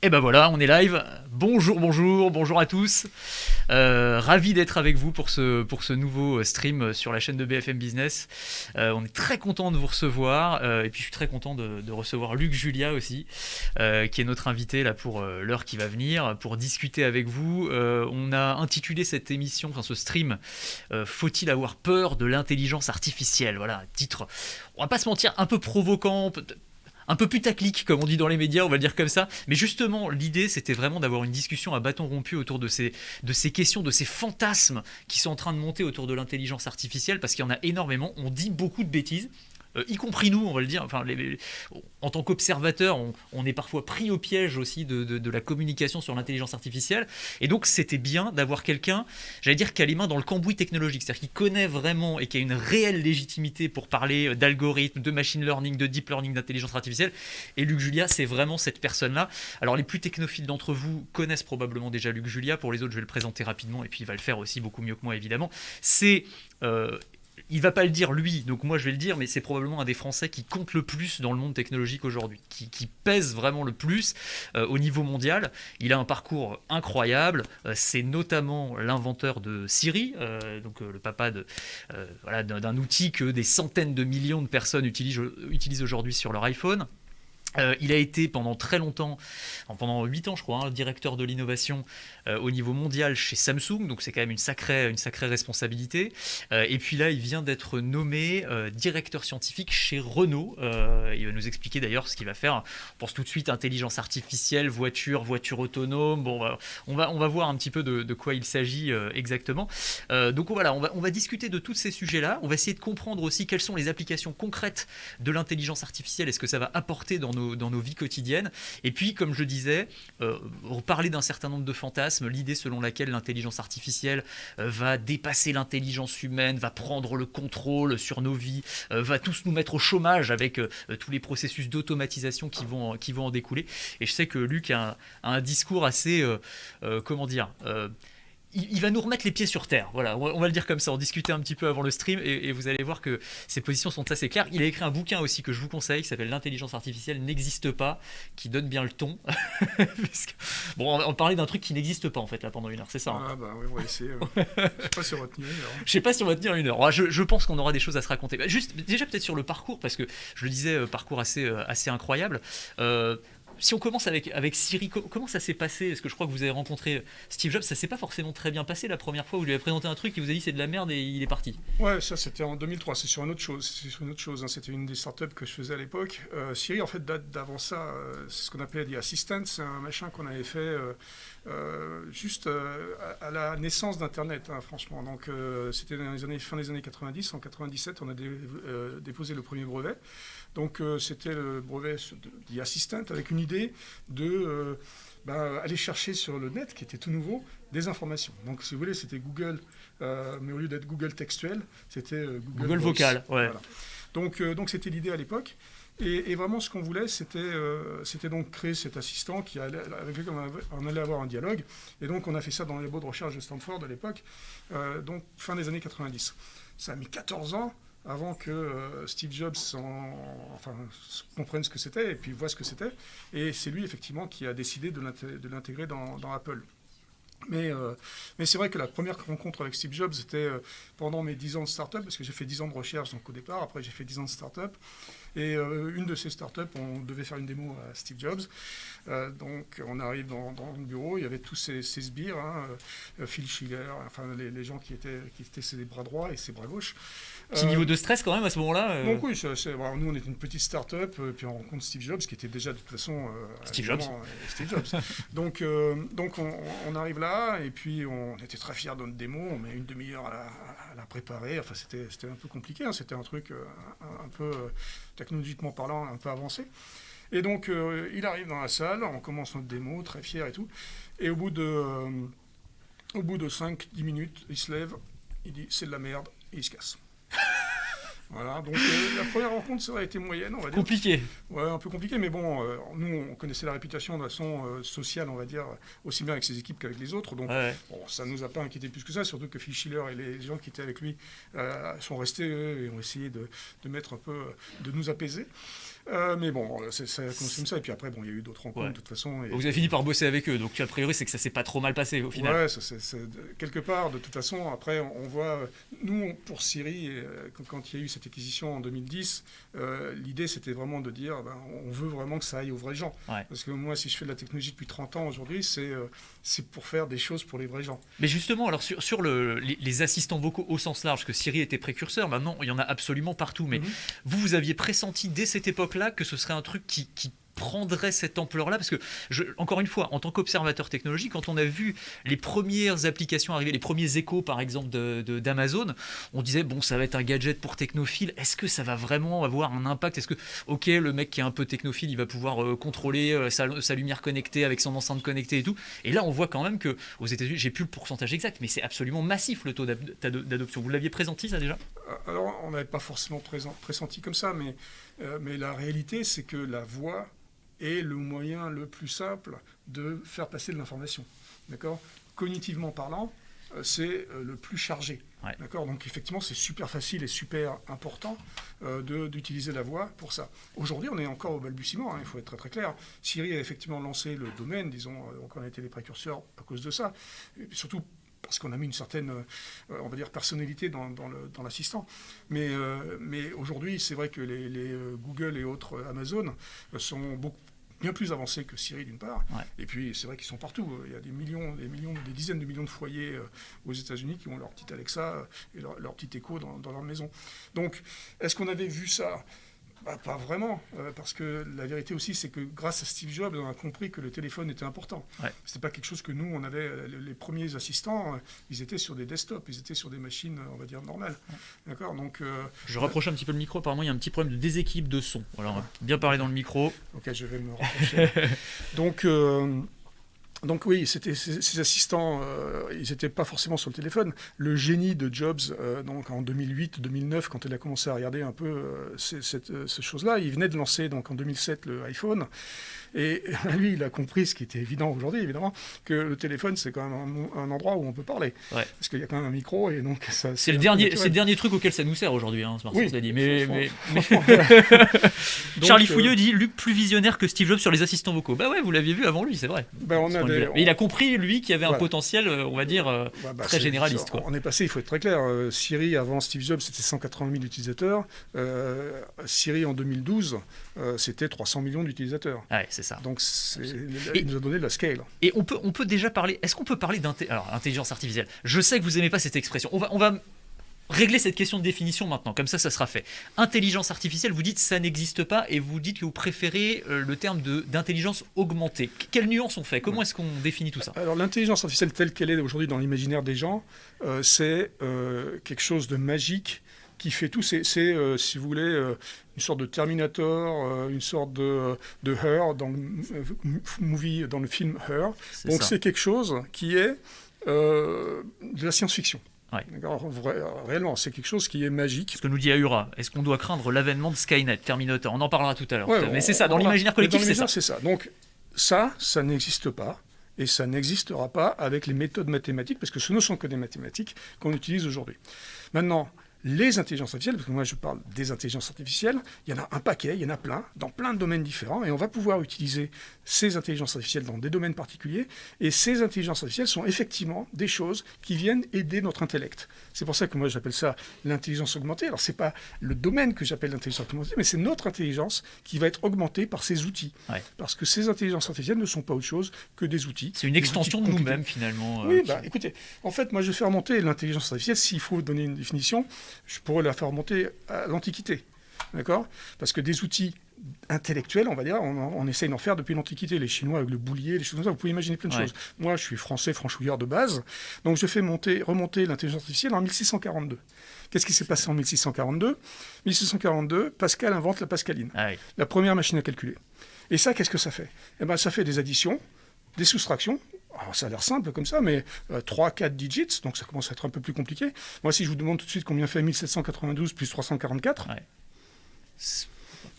Et ben voilà, on est live. Bonjour, bonjour, bonjour à tous. Ravi d'être avec vous pour ce nouveau stream sur la chaîne de BFM Business. On est très content de vous recevoir et puis je suis très content de recevoir Luc Julia aussi, qui est notre invité là pour l'heure qui va venir, pour discuter avec vous. On a intitulé cette émission, enfin ce stream, Faut-il avoir peur de l'intelligence artificielle? Voilà, un titre, on va pas se mentir, un peu provoquant, un peu putaclic, comme on dit dans les médias, on va le dire comme ça. Mais justement, l'idée, c'était vraiment d'avoir une discussion à bâton rompu autour de ces questions, de ces fantasmes qui sont en train de monter autour de l'intelligence artificielle, parce qu'il y en a énormément. On dit beaucoup de bêtises. Y compris nous, on va le dire, enfin, en tant qu'observateur, on est parfois pris au piège aussi de la communication sur l'intelligence artificielle. Et donc, c'était bien d'avoir quelqu'un, j'allais dire, qui a les mains dans le cambouis technologique, c'est-à-dire qui connaît vraiment et qui a une réelle légitimité pour parler d'algorithmes, de machine learning, de deep learning, d'intelligence artificielle. Et Luc Julia, c'est vraiment cette personne-là. Alors, les plus technophiles d'entre vous connaissent probablement déjà Luc Julia. Pour les autres, je vais le présenter rapidement et puis il va le faire aussi beaucoup mieux que moi, évidemment. C'est il va pas le dire lui, donc moi je vais le dire, mais c'est probablement un des Français qui compte le plus dans le monde technologique aujourd'hui, qui pèse vraiment le plus au niveau mondial. Il a un parcours incroyable, c'est notamment l'inventeur de Siri, le papa voilà, d'un outil que des centaines de millions de personnes utilisent aujourd'hui sur leur iPhone. Il a été pendant très longtemps, pendant 8 ans je crois, directeur de l'innovation au niveau mondial chez Samsung, donc c'est quand même une sacrée responsabilité. Et puis là, il vient d'être nommé directeur scientifique chez Renault. Il va nous expliquer d'ailleurs ce qu'il va faire. On pense tout de suite intelligence artificielle, voiture autonome. Bon, on va voir un petit peu de quoi il s'agit exactement. Donc voilà, on va discuter de tous ces sujets-là. On va essayer de comprendre aussi quelles sont les applications concrètes de l'intelligence artificielle et ce que ça va apporter dans nos vies quotidiennes. Et puis, comme je disais, parler d'un certain nombre de fantasmes, l'idée selon laquelle l'intelligence artificielle va dépasser l'intelligence humaine, va prendre le contrôle sur nos vies, va tous nous mettre au chômage avec tous les processus d'automatisation qui vont en découler. Et je sais que Luc a un discours assez, comment dire, il va nous remettre les pieds sur terre. Voilà, on va le dire comme ça. On discutait un petit peu avant le stream et vous allez voir que ses positions sont assez claires. Il a écrit un bouquin aussi que je vous conseille qui s'appelle L'intelligence artificielle n'existe pas, qui donne bien le ton. Bon, on parlait d'un truc qui n'existe pas en fait là pendant une heure, c'est ça. Hein. Ah bah oui, on va essayer. Je sais pas si on va tenir une heure. Je sais pas si on va tenir une heure. Je pense qu'on aura des choses à se raconter. Juste déjà peut-être sur le parcours, parce que je le disais, parcours assez incroyable. Si on commence avec Siri, comment ça s'est passé? Parce que je crois que vous avez rencontré Steve Jobs, ça s'est pas forcément très bien passé la première fois où vous lui avez présenté un truc, il vous a dit c'est de la merde et il est parti. Ouais, ça c'était en 2003, c'est sur une autre chose. Hein. C'était une des startups que je faisais à l'époque. Siri, en fait, date d'avant ça. C'est ce qu'on appelait The Assistant. C'est un machin qu'on avait fait juste à la naissance d'Internet, hein, franchement. Donc c'était dans les fin des années 90. En 97, on a déposé le premier brevet. Donc c'était le brevet de The Assistant avec une idée de aller chercher sur le net, qui était tout nouveau, des informations. Donc si vous voulez, c'était Google, mais au lieu d'être Google textuel, c'était Google Vocal. Ouais. Voilà. Donc c'était l'idée à l'époque. Et vraiment, ce qu'on voulait, c'était donc créer cet assistant avec lequel on allait avoir un dialogue. Et donc, on a fait ça dans les labos de recherche de Stanford à l'époque, donc fin des années 90. Ça a mis 14 ans avant que Steve Jobs comprenne ce que c'était et puis voit ce que c'était. Et c'est lui, effectivement, qui a décidé de l'intégrer dans Apple. Mais c'est vrai que la première rencontre avec Steve Jobs, c'était pendant mes 10 ans de start-up, parce que j'ai fait 10 ans de recherche donc, au départ, après j'ai fait 10 ans de start-up. Et une de ces startups, on devait faire une démo à Steve Jobs. Donc on arrive dans le bureau, il y avait tous ces sbires, hein, Phil Schiller, enfin les gens qui étaient ses bras droits et ses bras gauches. Petit niveau de stress quand même à ce moment-là. Donc oui, nous on était une petite start-up, puis on rencontre Steve Jobs qui était déjà de toute façon Steve Jobs. donc on arrive là et puis on était très fiers de notre démo, on met une demi-heure à la préparer. Enfin c'était un peu compliqué, hein. C'était un truc un peu technologiquement parlant un peu avancé. Et donc il arrive dans la salle, on commence notre démo, très fiers et tout. Et au bout de 5-10 minutes, il se lève, il dit c'est de la merde et il se casse. Voilà, donc la première rencontre, ça a été moyenne, on va dire. Compliqué. Ouais, un peu compliqué, mais bon, nous, on connaissait la réputation de façon sociale, on va dire, aussi bien avec ses équipes qu'avec les autres. Donc, bon, ça ne nous a pas inquiété plus que ça, surtout que Phil Schiller et les gens qui étaient avec lui sont restés et ont essayé de mettre un peu, de nous apaiser. Mais bon, ça commence comme ça. Et puis après, bon, il y a eu d'autres rencontres, de toute façon. Et... Vous avez fini par bosser avec eux, donc a priori, c'est que ça s'est pas trop mal passé au final. Ouais, quelque part, de toute façon, après, on voit, nous, pour Siri, quand il y a eu cette acquisition en 2010, l'idée, c'était vraiment de dire, on veut vraiment que ça aille aux vrais gens. Ouais. Parce que moi, si je fais de la technologie depuis 30 ans aujourd'hui, c'est pour faire des choses pour les vrais gens. Mais justement, alors sur les assistants vocaux au sens large, parce que Siri était précurseur, maintenant, il y en a absolument partout. Mais vous aviez pressenti dès cette époque-là que ce serait un truc qui prendrait cette ampleur-là, parce que, encore une fois, en tant qu'observateur technologique, quand on a vu les premières applications arriver, les premiers échos, par exemple, d'Amazon, on disait, bon, ça va être un gadget pour technophile, est-ce que ça va vraiment avoir un impact? Est-ce que, ok, le mec qui est un peu technophile, il va pouvoir contrôler sa lumière connectée avec son enceinte connectée et tout, et là, on voit quand même qu'aux États-Unis, j'ai plus le pourcentage exact, mais c'est absolument massif le taux d'adoption. Vous l'aviez pressenti, ça, déjà? Alors, on n'avait pas forcément pressenti comme ça, mais la réalité, c'est que la voix est le moyen le plus simple de faire passer de l'information. D'accord ? Cognitivement parlant, c'est le plus chargé. Ouais. D'accord ? Donc effectivement, c'est super facile et super important d'utiliser la voix pour ça. Aujourd'hui, on est encore au balbutiement, il faut être très très clair. Siri a effectivement lancé le domaine, disons, donc on a été les précurseurs à cause de ça. Et surtout parce qu'on a mis une certaine, on va dire, personnalité dans l'assistant. Mais aujourd'hui, c'est vrai que les Google et autres Amazon sont bien plus avancés que Siri d'une part. Ouais. Et puis, c'est vrai qu'ils sont partout. Il y a des dizaines de millions de foyers aux États-Unis qui ont leur petit Alexa et leur petit Echo dans leur maison. Donc, est-ce qu'on avait vu ça ? Pas vraiment, parce que la vérité aussi, c'est que grâce à Steve Jobs, on a compris que le téléphone était important. Ouais. C'était pas quelque chose que nous, on avait. Les premiers assistants, ils étaient sur des desktops, ils étaient sur des machines, on va dire, normales. Ouais. D'accord ? Donc, je rapproche un petit peu le micro, apparemment il y a un petit problème de déséquilibre de son. Alors, on va bien parler dans le micro. Ok, je vais me rapprocher. Donc oui, ces assistants, ils n'étaient pas forcément sur le téléphone. Le génie de Jobs, donc en 2008-2009, quand il a commencé à regarder un peu ces choses-là, il venait de lancer donc en 2007 le iPhone. Et lui, il a compris, ce qui était évident aujourd'hui, évidemment, que le téléphone, c'est quand même un endroit où on peut parler. Ouais. Parce qu'il y a quand même un micro, et donc ça... C'est le dernier truc auquel ça nous sert aujourd'hui, hein, smartphone, oui, dit. Mais... Donc, Charlie Fouilleux dit « Luc plus visionnaire que Steve Jobs sur les assistants vocaux ». Bah ouais, vous l'aviez vu avant lui, c'est vrai. Mais il a compris, lui, qu'il y avait un potentiel, on va dire, très généraliste. Quoi. On est passé, il faut être très clair, Siri, avant Steve Jobs, c'était 180 000 utilisateurs. Siri, en 2012, c'était 300 millions d'utilisateurs. Ouais, c'est ça. Donc, il nous a donné de la scale. Et on peut déjà parler... Est-ce qu'on peut parler d'intelligence artificielle ? Je sais que vous n'aimez pas cette expression. On va régler cette question de définition maintenant, comme ça sera fait. Intelligence artificielle, vous dites ça n'existe pas et vous dites que vous préférez le terme d'intelligence augmentée. Quelle nuance on fait ? Comment est-ce qu'on définit tout ça ? Alors l'intelligence artificielle telle qu'elle est aujourd'hui dans l'imaginaire des gens, c'est quelque chose de magique qui fait tout. C'est si vous voulez, une sorte de Terminator, une sorte de Her dans le film Her. Donc c'est quelque chose qui est de la science-fiction. Ouais. Réellement, c'est quelque chose qui est magique. Ce que nous dit Ahura, est-ce qu'on doit craindre l'avènement de Skynet, Terminator ? On en parlera tout à l'heure. Ouais, mais c'est ça, dans l'imaginaire collectif, c'est ça. Donc ça n'existe pas. Et ça n'existera pas avec les méthodes mathématiques, parce que ce ne sont que des mathématiques qu'on utilise aujourd'hui. Maintenant, les intelligences artificielles, parce que moi je parle des intelligences artificielles, il y en a un paquet, il y en a plein, dans plein de domaines différents, et on va pouvoir utiliser ces intelligences artificielles dans des domaines particuliers, et ces intelligences artificielles sont effectivement des choses qui viennent aider notre intellect. C'est pour ça que moi j'appelle ça l'intelligence augmentée. Alors c'est pas le domaine que j'appelle l'intelligence augmentée, mais c'est notre intelligence qui va être augmentée par ces outils. Ouais. Parce que ces intelligences artificielles ne sont pas autre chose que des outils. C'est une extension de nous-mêmes finalement. Oui, écoutez, en fait moi je fais remonter l'intelligence artificielle, s'il faut donner une définition, je pourrais la faire remonter à l'Antiquité, d'accord ? Parce que des outils intellectuels, on va dire, on essaye d'en faire depuis l'Antiquité. Les Chinois avec le boulier, les choses comme ça, vous pouvez imaginer plein de choses. Moi, je suis français, franchouillard de base, donc je fais remonter l'intelligence artificielle en 1642. Qu'est-ce qui s'est passé en 1642 ? 1642, Pascal invente la pascaline, la première machine à calculer. Et ça, qu'est-ce que ça fait ? Eh ben, ça fait des additions, des soustractions. Alors, ça a l'air simple comme ça, mais 3-4 digits, donc ça commence à être un peu plus compliqué. Moi, si je vous demande tout de suite combien fait 1792 plus 344...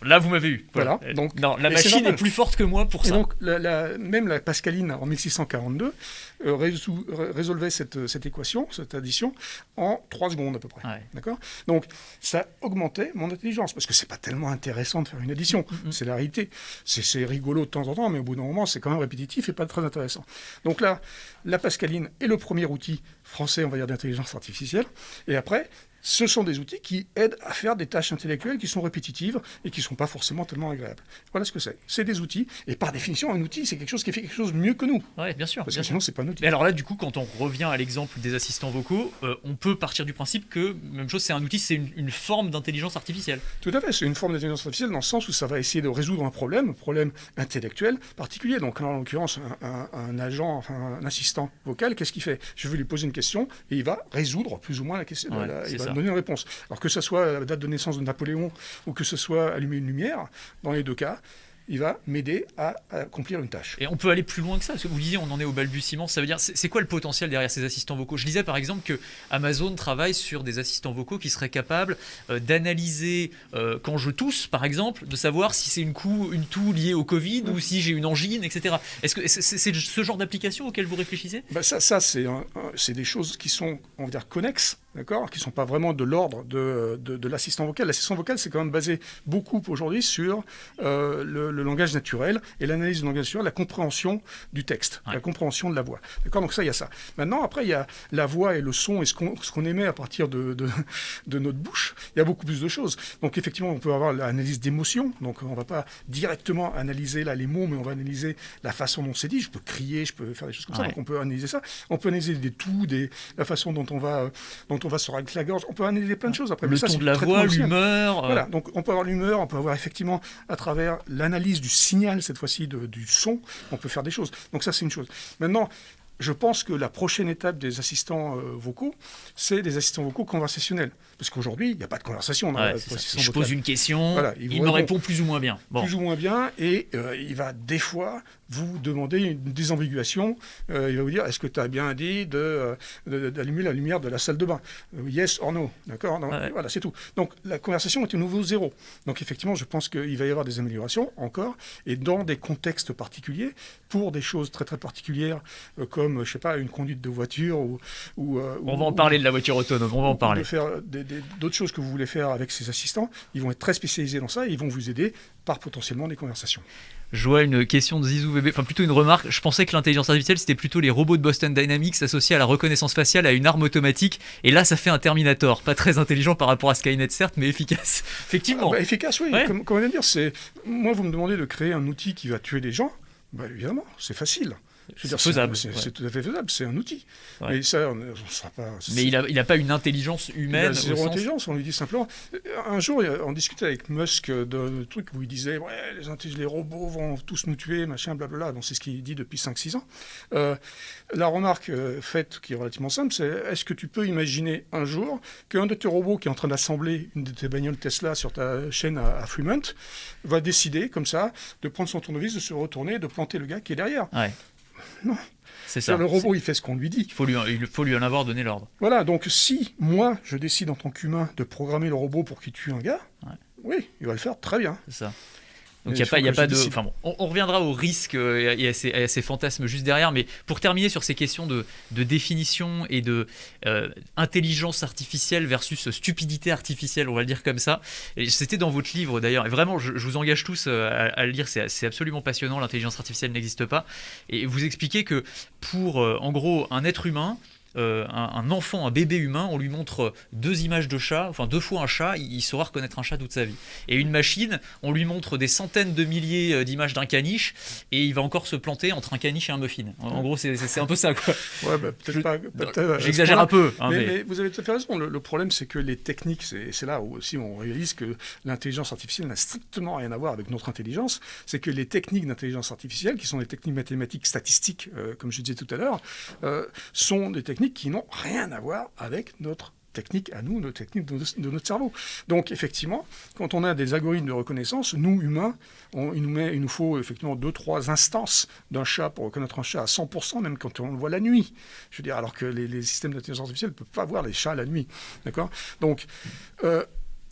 Là, vous m'avez eu. Voilà. Donc, non, la machine est plus forte que moi pour ça. Et donc, même la Pascaline, en 1642, résolvait cette équation, cette addition, en 3 secondes à peu près. Ouais. D'accord ? Donc, ça augmentait mon intelligence, parce que c'est pas tellement intéressant de faire une addition. C'est la réalité. C'est rigolo de temps en temps, mais au bout d'un moment, c'est quand même répétitif et pas très intéressant. Donc là, la Pascaline est le premier outil français, on va dire, d'intelligence artificielle. Et après, ce sont des outils qui aident à faire des tâches intellectuelles qui sont répétitives et qui ne sont pas forcément tellement agréables. Voilà ce que c'est. C'est des outils. Et par définition, un outil, c'est quelque chose qui fait quelque chose mieux que nous. Oui, bien sûr. Parce que sinon, c'est pas un outil. Mais alors là, du coup, quand on revient à l'exemple des assistants vocaux, on peut partir du principe que, même chose, c'est un outil, c'est une forme d'intelligence artificielle. Tout à fait. C'est une forme d'intelligence artificielle dans le sens où ça va essayer de résoudre un problème intellectuel particulier. Donc, en l'occurrence, un agent, enfin, un assistant vocal, qu'est-ce qu'il fait ? Je vais lui poser une question et il va résoudre plus ou moins la question. Il va donner une réponse. Alors que ce soit la date de naissance de Napoléon ou que ce soit allumer une lumière, dans les deux cas, il va m'aider à accomplir une tâche. Et on peut aller plus loin que ça, parce que vous disiez, on en est au balbutiement, ça veut dire, c'est quoi le potentiel derrière ces assistants vocaux ? Je disais par exemple que Amazon travaille sur des assistants vocaux qui seraient capables d'analyser, quand je tousse par exemple, de savoir si c'est une toux liée au Covid ou si j'ai une angine, etc. Est-ce que c'est ce genre d'application auquel vous réfléchissez ? Ça c'est des choses qui sont, on va dire, connexes, d'accord, qui ne sont pas vraiment de l'ordre de l'assistant vocal. L'assistant vocal, c'est quand même basé beaucoup aujourd'hui sur le langage naturel et l'analyse du langage naturel, la compréhension du texte, la compréhension de la voix. D'accord ? Donc ça, il y a ça. Maintenant, après, il y a la voix et le son et ce qu'on émet à partir de notre bouche. Il y a beaucoup plus de choses. Donc effectivement, on peut avoir l'analyse d'émotion. Donc on ne va pas directement analyser là, les mots, mais on va analyser la façon dont c'est dit. Je peux crier, je peux faire des choses comme ça. Donc on peut analyser ça. On peut analyser des toux, la façon dont on va se racler la gorge. On peut analyser plein de choses. Après, le ton de la voix, l'humeur. Voilà. Donc on peut avoir l'humeur, on peut avoir effectivement à travers l'analyse du signal, cette fois-ci du son, on peut faire des choses. Donc ça, c'est une chose. Maintenant, je pense que la prochaine étape des assistants vocaux, c'est des assistants vocaux conversationnels. Parce qu'aujourd'hui, il n'y a pas de conversation dans l'assistant vocal. Je pose une question, voilà, il me répond plus ou moins bien. Bon. Plus ou moins bien, et il va des fois vous demander une désambiguation. Il va vous dire, est-ce que tu as bien dit d'allumer la lumière de la salle de bain ? Yes or no. D'accord ? Voilà, c'est tout. Donc la conversation est au nouveau zéro. Donc effectivement, je pense qu'il va y avoir des améliorations encore, et dans des contextes particuliers, pour des choses très très particulières, comme, je sais pas, une conduite de voiture on va en parler de la voiture autonome, on va en parler. De faire d'autres choses que vous voulez faire avec ces assistants, ils vont être très spécialisés dans ça et ils vont vous aider par potentiellement des conversations. Je vois une question de Zizou VB, enfin plutôt une remarque. Je pensais que l'intelligence artificielle c'était plutôt les robots de Boston Dynamics associés à la reconnaissance faciale à une arme automatique. Et là, ça fait un Terminator. Pas très intelligent par rapport à Skynet, certes, mais efficace. Effectivement. Efficace, oui. Ouais. Comme on vient de dire, moi, vous me demandez de créer un outil qui va tuer des gens. Évidemment, c'est facile. C'est faisable. C'est tout à fait faisable, c'est un outil. Ouais. Mais ça, on sera pas. Mais il n'a pas une intelligence humaine. Il a zéro intelligence, on lui dit simplement. Un jour, on discutait avec Musk de trucs où il disait les robots vont tous nous tuer, machin, blablabla. Donc c'est ce qu'il dit depuis 5-6 ans. La remarque faite, qui est relativement simple, c'est est-ce que tu peux imaginer un jour qu'un de tes robots qui est en train d'assembler une de tes bagnoles Tesla sur ta chaîne à Fremont va décider, comme ça, de prendre son tournevis, de se retourner et de planter le gars qui est derrière. Ouais. Non. C'est ça. Le robot, il fait ce qu'on lui dit. Il faut lui en avoir donné l'ordre. Voilà, donc si moi, je décide en tant qu'humain de programmer le robot pour qu'il tue un gars, oui, il va le faire très bien. C'est ça. Donc il n'y a pas de. Enfin bon, on reviendra aux risques et à ces fantasmes juste derrière, mais pour terminer sur ces questions de définition et de intelligence artificielle versus stupidité artificielle, on va le dire comme ça. Et c'était dans votre livre d'ailleurs, et vraiment je vous engage tous à le lire, c'est absolument passionnant, l'intelligence artificielle n'existe pas. Et vous expliquez que pour en gros un être humain, un enfant, un bébé humain, on lui montre 2 images de chat, enfin 2 fois un chat, il saura reconnaître un chat toute sa vie. Et une machine, on lui montre des centaines de milliers d'images d'un caniche et il va encore se planter entre un caniche et un muffin. En gros, c'est un peu ça, quoi. Ouais, peut-être pas. J'exagère un peu. Mais vous avez tout à fait raison. Le problème, c'est que les techniques, c'est là où aussi on réalise que l'intelligence artificielle n'a strictement rien à voir avec notre intelligence. C'est que les techniques d'intelligence artificielle, qui sont des techniques mathématiques statistiques, comme je disais tout à l'heure, sont des techniques qui n'ont rien à voir avec notre technique à nous, notre technique de notre cerveau. Donc effectivement, quand on a des algorithmes de reconnaissance, nous humains, il nous faut effectivement 2-3 instances d'un chat pour reconnaître un chat à 100%, même quand on le voit la nuit. Je veux dire, alors que les systèmes d'intelligence artificielle ne peuvent pas voir les chats la nuit. D'accord ? Donc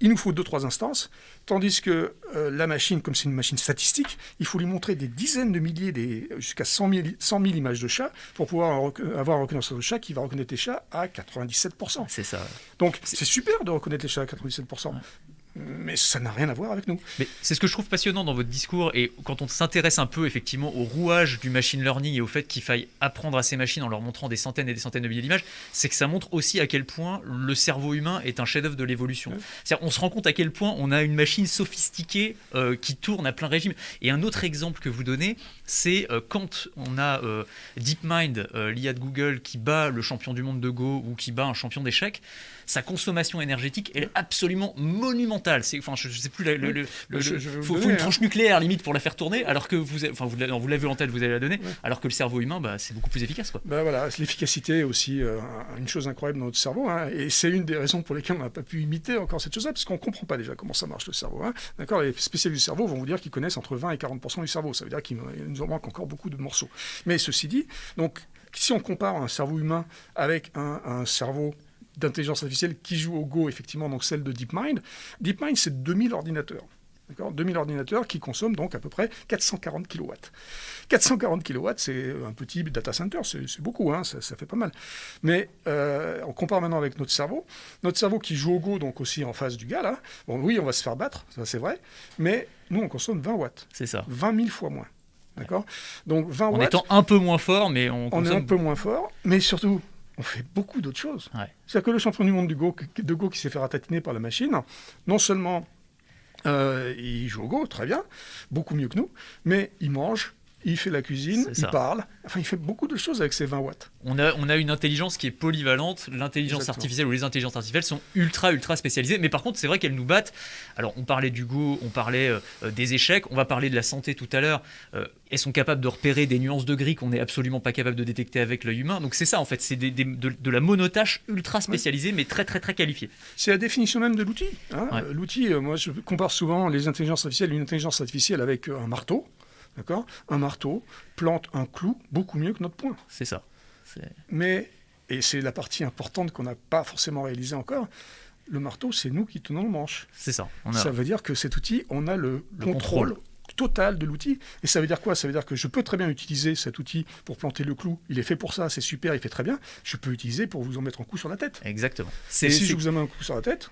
il nous faut 2-3 instances, tandis que la machine, comme c'est une machine statistique, il faut lui montrer des dizaines de milliers, jusqu'à 100 000 images de chats pour pouvoir avoir un reconnaisseur de chat qui va reconnaître les chats à 97%. C'est ça. Donc c'est super de reconnaître les chats à 97%. Ouais. Mais ça n'a rien à voir avec nous. Mais c'est ce que je trouve passionnant dans votre discours, et quand on s'intéresse un peu effectivement au rouage du machine learning et au fait qu'il faille apprendre à ces machines en leur montrant des centaines et des centaines de milliers d'images, c'est que ça montre aussi à quel point le cerveau humain est un chef-d'œuvre de l'évolution. Ouais. C'est-à-dire, on se rend compte à quel point on a une machine sophistiquée qui tourne à plein régime. Et un autre exemple que vous donnez, c'est quand on a DeepMind, l'IA de Google, qui bat le champion du monde de Go ou qui bat un champion d'échecs. Sa consommation énergétique est absolument monumentale. Enfin, je ne sais plus, faut une tranche nucléaire limite pour la faire tourner, alors que vous l'avez en tête, vous allez la donner, alors que le cerveau humain, c'est beaucoup plus efficace, quoi. Voilà, l'efficacité est aussi une chose incroyable dans notre cerveau, hein, et c'est une des raisons pour lesquelles on n'a pas pu imiter encore cette chose-là, parce qu'on ne comprend pas déjà comment ça marche le cerveau. Hein. D'accord, les spécialistes du cerveau vont vous dire qu'ils connaissent entre 20 et 40% du cerveau. Ça veut dire qu'il nous en manque encore beaucoup de morceaux. Mais ceci dit, donc, si on compare un cerveau humain avec un cerveau d'intelligence artificielle qui joue au Go, effectivement, donc celle de DeepMind. DeepMind, c'est 2000 ordinateurs. D'accord, 2000 ordinateurs qui consomment donc à peu près 440 kW. 440 kW, c'est un petit data center, c'est beaucoup, hein, ça fait pas mal. Mais on compare maintenant avec notre cerveau qui joue au Go, donc aussi en face du gars, là. Bon, oui, on va se faire battre, ça c'est vrai, mais nous, on consomme 20 watts. C'est ça. 20 000 fois moins. D'accord, donc 20 watts. En étant un peu moins fort, mais on consomme... est un peu moins fort, mais surtout... on fait beaucoup d'autres choses. Ouais. C'est-à-dire que le champion du monde de Go qui s'est fait ratatiner par la machine, non seulement il joue au Go, très bien, beaucoup mieux que nous, mais il mange, il fait la cuisine, il parle, enfin il fait beaucoup de choses avec ses 20 watts. On a une intelligence qui est polyvalente, l'intelligence artificielle ou les intelligences artificielles sont ultra spécialisées, mais par contre c'est vrai qu'elles nous battent. Alors on parlait du Go, on parlait des échecs, on va parler de la santé tout à l'heure. Elles sont capables de repérer des nuances de gris qu'on n'est absolument pas capable de détecter avec l'œil humain. Donc c'est ça en fait, c'est de la monotâche ultra spécialisée, mais très qualifiée. C'est la définition même de l'outil. Hein. Ouais. L'outil, moi je compare souvent les intelligences artificielles, une intelligence artificielle avec un marteau. D'accord ? Un marteau plante un clou beaucoup mieux que notre poing. C'est ça. Mais, et c'est la partie importante qu'on n'a pas forcément réalisée encore, le marteau, c'est nous qui tenons le manche. C'est ça. Ça veut dire que cet outil, on a le contrôle total de l'outil. Et ça veut dire quoi ? Ça veut dire que je peux très bien utiliser cet outil pour planter le clou. Il est fait pour ça, c'est super, il fait très bien. Je peux l'utiliser pour vous en mettre un coup sur la tête. Exactement. Et si je vous en mets un coup sur la tête,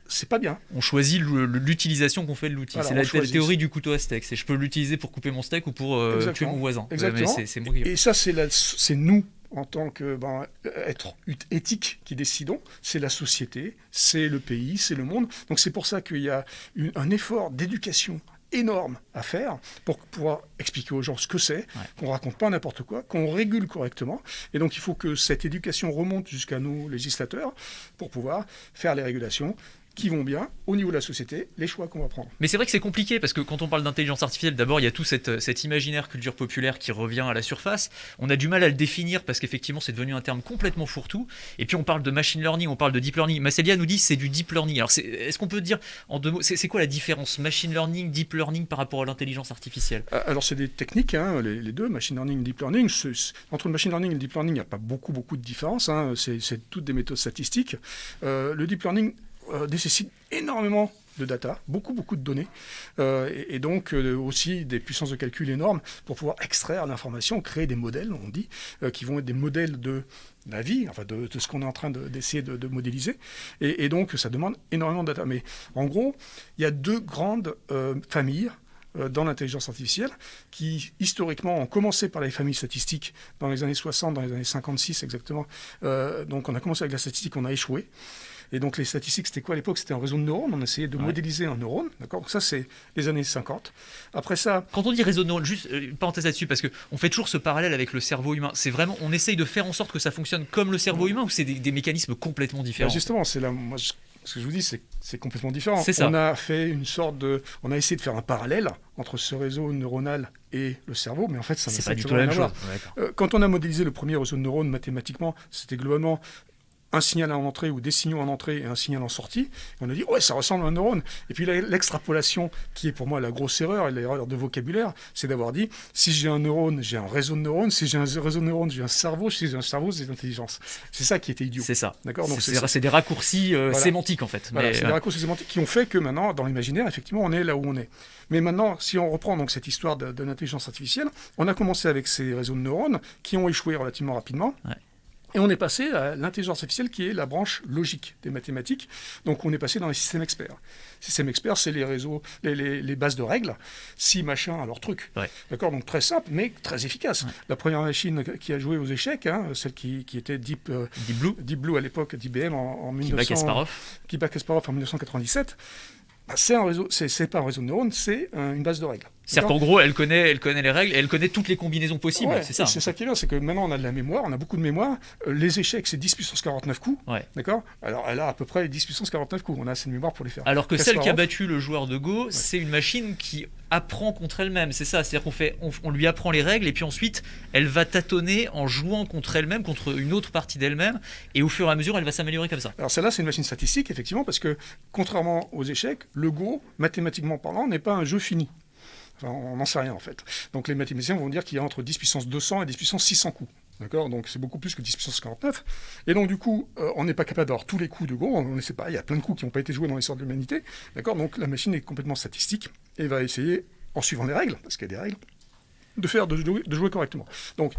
c'est pas bien. On choisit l'utilisation qu'on fait de l'outil. Voilà, c'est la théorie du couteau à steak. Je peux l'utiliser pour couper mon steak ou pour tuer mon voisin. Exactement. C'est moi qui... Et ça, c'est nous, en tant qu'être éthique qui décidons. C'est la société, c'est le pays, c'est le monde. Donc c'est pour ça qu'il y a un effort d'éducation énorme à faire pour pouvoir expliquer aux gens ce que c'est, qu'on raconte pas n'importe quoi, qu'on régule correctement. Et donc il faut que cette éducation remonte jusqu'à nos législateurs pour pouvoir faire les régulations qui vont bien au niveau de la société, les choix qu'on va prendre. Mais c'est vrai que c'est compliqué parce que quand on parle d'intelligence artificielle, d'abord il y a tout cet imaginaire culture populaire qui revient à la surface. On a du mal à le définir parce qu'effectivement c'est devenu un terme complètement fourre-tout. Et puis on parle de machine learning, on parle de deep learning. Massélia nous dit c'est du deep learning. Alors est-ce qu'on peut dire en deux mots, c'est quoi la différence machine learning, deep learning par rapport à l'intelligence artificielle ? Alors c'est des techniques, hein, les deux, machine learning et deep learning. Entre le machine learning et le deep learning, il n'y a pas beaucoup de différence. Hein. C'est toutes des méthodes statistiques. Le deep learning nécessite énormément de data, beaucoup de données, et donc aussi des puissances de calcul énormes pour pouvoir extraire l'information, créer des modèles, on dit, qui vont être des modèles de la vie, enfin de ce qu'on est en train d'essayer de modéliser, et donc ça demande énormément de data. Mais en gros, il y a deux grandes familles dans l'intelligence artificielle, qui historiquement ont commencé par les familles statistiques dans les années 60, dans les années 56 exactement. Donc on a commencé avec la statistique, on a échoué. Et donc les statistiques, c'était quoi à l'époque ? C'était un réseau de neurones, on essayait de modéliser un neurone, d'accord ? Donc ça, c'est les années 50. Après ça... Quand on dit réseau de neurones, juste une parenthèse là-dessus, parce qu'on fait toujours ce parallèle avec le cerveau humain, c'est vraiment, on essaye de faire en sorte que ça fonctionne comme le cerveau humain, ou c'est des mécanismes complètement différents ? Justement, c'est là, moi, ce que je vous dis, c'est complètement différent. C'est ça. On a fait on a essayé de faire un parallèle entre ce réseau neuronal et le cerveau, mais en fait, ça n'a pas du tout la même chose. Quand on a modélisé le premier réseau de neurones mathématiquement, c'était globalement un signal en entrée ou des signaux en entrée et un signal en sortie. Et on a dit, ouais, ça ressemble à un neurone. Et puis l'extrapolation, qui est pour moi la grosse erreur, et l'erreur de vocabulaire, c'est d'avoir dit, si j'ai un neurone, j'ai un réseau de neurones, si j'ai un réseau de neurones, j'ai un cerveau, si j'ai un cerveau, j'ai l'intelligence. C'est ça qui était idiot. C'est ça. D'accord. Donc c'est des raccourcis sémantiques, en fait. Voilà, Mais, c'est des raccourcis sémantiques qui ont fait que maintenant, dans l'imaginaire, effectivement, on est là où on est. Mais maintenant, si on reprend donc cette histoire de l'intelligence artificielle, on a commencé avec ces réseaux de neurones qui ont échoué relativement rapidement. Ouais. Et on est passé à l'intelligence artificielle qui est la branche logique des mathématiques. Donc on est passé dans les systèmes experts. Systèmes experts, c'est les réseaux, les bases de règles, si machin à leur truc. Ouais. D'accord, donc très simple, mais très efficace. Ouais. La première machine qui a joué aux échecs, celle qui était Deep Blue à l'époque d'IBM en 1900, qui bat Kasparov en 1997. C'est un réseau, c'est pas un réseau de neurones, c'est une base de règles. C'est-à-dire qu'en gros, elle connaît les règles et elle connaît toutes les combinaisons possibles, ouais, c'est ça. C'est ça qui est bien, c'est que maintenant on a de la mémoire, on a beaucoup de mémoire. Les échecs, c'est 10 puissance 49 coups, d'accord. Alors elle a à peu près 10 puissance 49 coups, on a assez de mémoire pour les faire. Alors que celle qui a battu le joueur de Go, c'est une machine qui apprend contre elle-même, c'est ça. C'est-à-dire qu'on lui apprend les règles et puis ensuite, elle va tâtonner en jouant contre elle-même, contre une autre partie d'elle-même, et au fur et à mesure, elle va s'améliorer comme ça. Alors celle-là, c'est une machine statistique, effectivement, parce que contrairement aux échecs, le Go, mathématiquement parlant, n'est pas un jeu fini. Enfin, on n'en sait rien en fait. Donc les mathématiciens vont dire qu'il y a entre 10 puissance 200 et 10 puissance 600 coups. D'accord. Donc c'est beaucoup plus que 10 puissance 49. Et donc du coup, on n'est pas capable d'avoir tous les coups de Go. On ne sait pas. Il y a plein de coups qui n'ont pas été joués dans l'histoire de l'humanité. D'accord. Donc la machine est complètement statistique et va essayer, en suivant les règles, parce qu'il y a des règles, de jouer correctement. Donc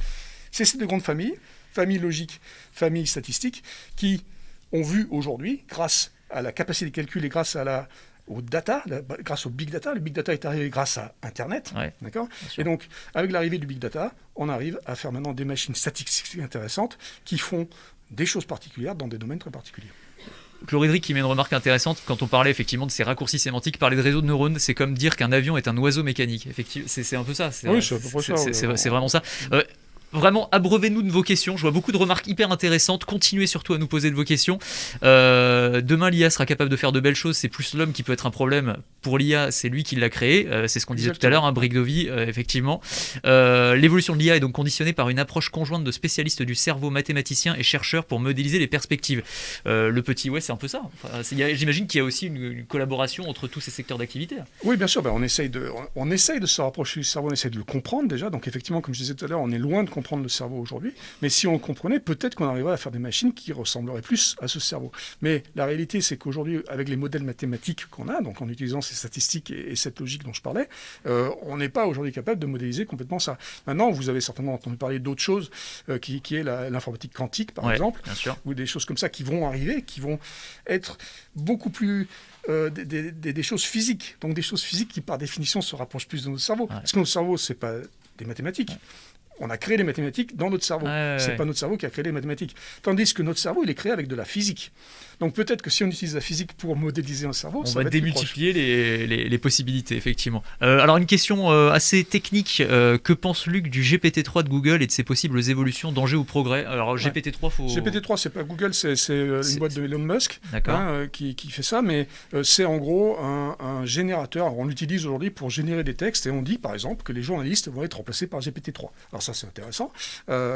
c'est ces deux grandes familles, famille logique, famille statistique, qui ont vu aujourd'hui, grâce à la capacité de calcul et grâce à aux data, grâce au big data. Le big data est arrivé grâce à Internet, d'accord. Et donc, avec l'arrivée du big data, on arrive à faire maintenant des machines statistiques intéressantes qui font des choses particulières dans des domaines très particuliers. Chloridric qui met une remarque intéressante quand on parlait effectivement de ces raccourcis sémantiques, parler de réseau de neurones, c'est comme dire qu'un avion est un oiseau mécanique. Effectivement, c'est un peu ça. Oui, c'est à peu près ça. C'est vraiment ça. Vraiment, abreuvez-nous de vos questions. Je vois beaucoup de remarques hyper intéressantes. Continuez surtout à nous poser de vos questions. Demain, l'IA sera capable de faire de belles choses. C'est plus l'homme qui peut être un problème. Pour l'IA, c'est lui qui l'a créé. C'est ce qu'on disait tout à l'heure, brique de vie, effectivement. L'évolution de l'IA est donc conditionnée par une approche conjointe de spécialistes du cerveau, mathématiciens et chercheurs pour modéliser les perspectives. Le petit, c'est un peu ça. Enfin, j'imagine qu'il y a aussi une collaboration entre tous ces secteurs d'activité. Oui, bien sûr. On essaye de se rapprocher du cerveau, on essaye de le comprendre déjà. Donc effectivement, comme je disais tout à l'heure, on est loin de comprendre le cerveau aujourd'hui, mais si on le comprenait, peut-être qu'on arriverait à faire des machines qui ressembleraient plus à ce cerveau. Mais la réalité, c'est qu'aujourd'hui, avec les modèles mathématiques qu'on a, donc en utilisant ces statistiques et cette logique dont je parlais, on n'est pas aujourd'hui capable de modéliser complètement ça. Maintenant, vous avez certainement entendu parler d'autres choses, qui est l'informatique quantique, par exemple, bien sûr, ou des choses comme ça qui vont arriver, qui vont être beaucoup plus des choses physiques, donc des choses physiques qui, par définition, se rapprochent plus de notre cerveau. Parce que notre cerveau, c'est pas des mathématiques. On a créé les mathématiques dans notre cerveau. C'est pas notre cerveau qui a créé les mathématiques. Tandis que notre cerveau, il est créé avec de la physique. Donc peut-être que si on utilise la physique pour modéliser un cerveau, on va démultiplier les possibilités, effectivement. Alors une question assez technique. Que pense Luc du GPT-3 de Google et de ses possibles évolutions, dangers ou progrès? Alors GPT-3, GPT-3, c'est pas Google, c'est une boîte de Elon Musk qui fait ça, mais c'est en gros un générateur. Alors, on l'utilise aujourd'hui pour générer des textes et on dit, par exemple, que les journalistes vont être remplacés par GPT-3. Alors ça, c'est intéressant,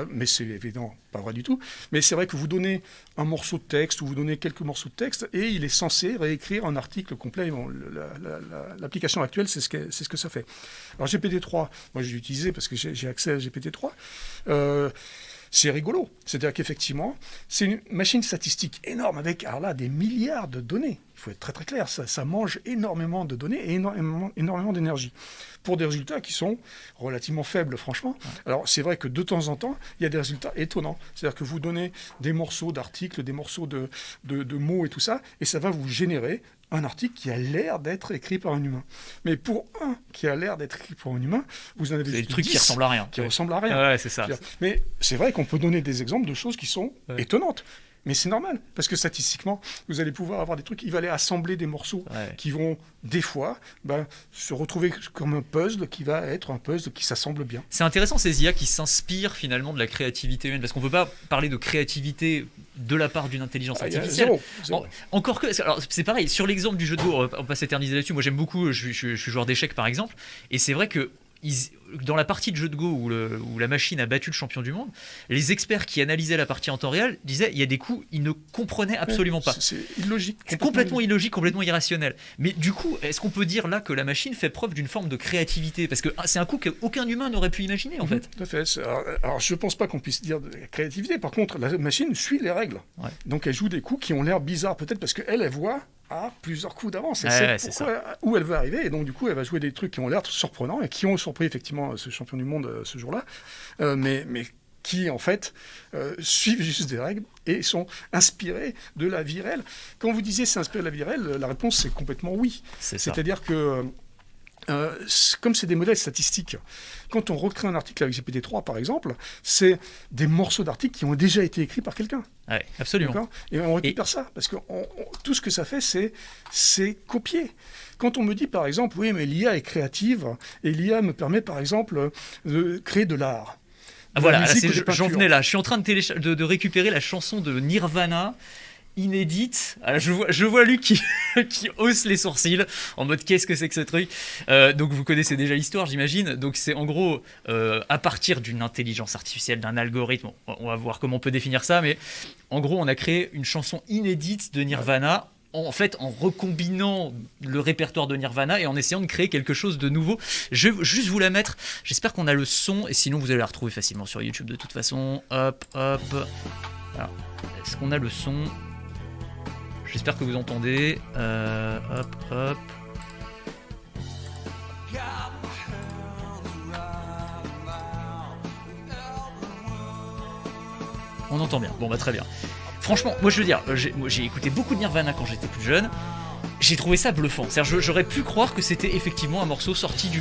mais c'est évidemment pas vrai du tout. Mais c'est vrai que vous donnez un morceau de texte ou vous donnez quelques morceaux de texte et il est censé réécrire un article complet. Bon, l'application actuelle, c'est ce que ça fait. Alors GPT-3, moi j'ai utilisé parce que j'ai accès à GPT-3. C'est rigolo. C'est-à-dire qu'effectivement, c'est une machine statistique énorme avec, alors là, des milliards de données. Il faut être très très clair, ça mange énormément de données et énormément d'énergie pour des résultats qui sont relativement faibles, franchement. Alors, c'est vrai que de temps en temps, il y a des résultats étonnants. C'est-à-dire que vous donnez des morceaux d'articles, des morceaux de mots et tout ça, et ça va vous générer un article qui a l'air d'être écrit par un humain. Mais pour un qui a l'air d'être écrit par un humain, vous en avez des trucs qui ressemblent à rien. Qui ressemblent à rien. Ouais, c'est ça. Mais c'est vrai qu'on peut donner des exemples de choses qui sont étonnantes. Mais c'est normal, parce que statistiquement, vous allez pouvoir avoir des trucs, il va aller assembler des morceaux qui vont, des fois, se retrouver comme un puzzle qui va être un puzzle qui s'assemble bien. C'est intéressant ces IA qui s'inspirent finalement de la créativité humaine, parce qu'on ne peut pas parler de créativité de la part d'une intelligence artificielle. Zéro. Encore que, alors c'est pareil, sur l'exemple du jeu de Go, on va pas s'éterniser là-dessus, moi j'aime beaucoup, je suis joueur d'échecs par exemple, et c'est vrai que dans la partie de jeu de Go où la machine a battu le champion du monde, les experts qui analysaient la partie en temps réel disaient il y a des coups, ils ne comprenaient absolument pas. C'est illogique. C'est complètement illogique, complètement irrationnel. Mais du coup, est-ce qu'on peut dire là que la machine fait preuve d'une forme de créativité? Parce que c'est un coup qu'aucun humain n'aurait pu imaginer en fait. Tout à fait. Alors, je ne pense pas qu'on puisse dire de la créativité. Par contre, la machine suit les règles. Ouais. Donc elle joue des coups qui ont l'air bizarres peut-être parce qu'elle voit à plusieurs coups d'avance. Ouais, c'est où elle va arriver. Et donc du coup, elle va jouer des trucs qui ont l'air surprenants et qui ont surpris effectivement ce champion du monde ce jour-là. Mais qui en fait suivent juste des règles et sont inspirés de la vie réelle. Quand vous disiez c'est inspiré de la vie réelle, la réponse c'est complètement oui. C'est-à-dire que comme c'est des modèles statistiques, quand on recrée un article avec GPT-3 par exemple, c'est des morceaux d'articles qui ont déjà été écrits par quelqu'un. Ouais, absolument. D'accord ? Et on récupère ça, parce que tout ce que ça fait, c'est copier. Quand on me dit par exemple, oui mais l'IA est créative, et l'IA me permet par exemple de créer de l'art. Voilà, j'en venais là, je suis en train de récupérer la chanson de Nirvana, inédite. Alors, je vois Luc qui hausse les sourcils en mode qu'est-ce que c'est que ce truc. Donc vous connaissez déjà l'histoire, j'imagine. Donc c'est en gros à partir d'une intelligence artificielle, d'un algorithme, on va voir comment on peut définir ça, mais en gros on a créé une chanson inédite de Nirvana. En fait, en recombinant le répertoire de Nirvana et en essayant de créer quelque chose de nouveau. Je vais juste vous la mettre. J'espère qu'on a le son, et sinon vous allez la retrouver facilement sur YouTube de toute façon. Hop. Alors, est-ce qu'on a le son ? J'espère que vous entendez. Hop. On entend bien. Bon, bah très bien. Franchement, moi je veux dire, j'ai écouté beaucoup de Nirvana quand j'étais plus jeune. J'ai trouvé ça bluffant. C'est-à-dire, j'aurais pu croire que c'était effectivement un morceau sorti de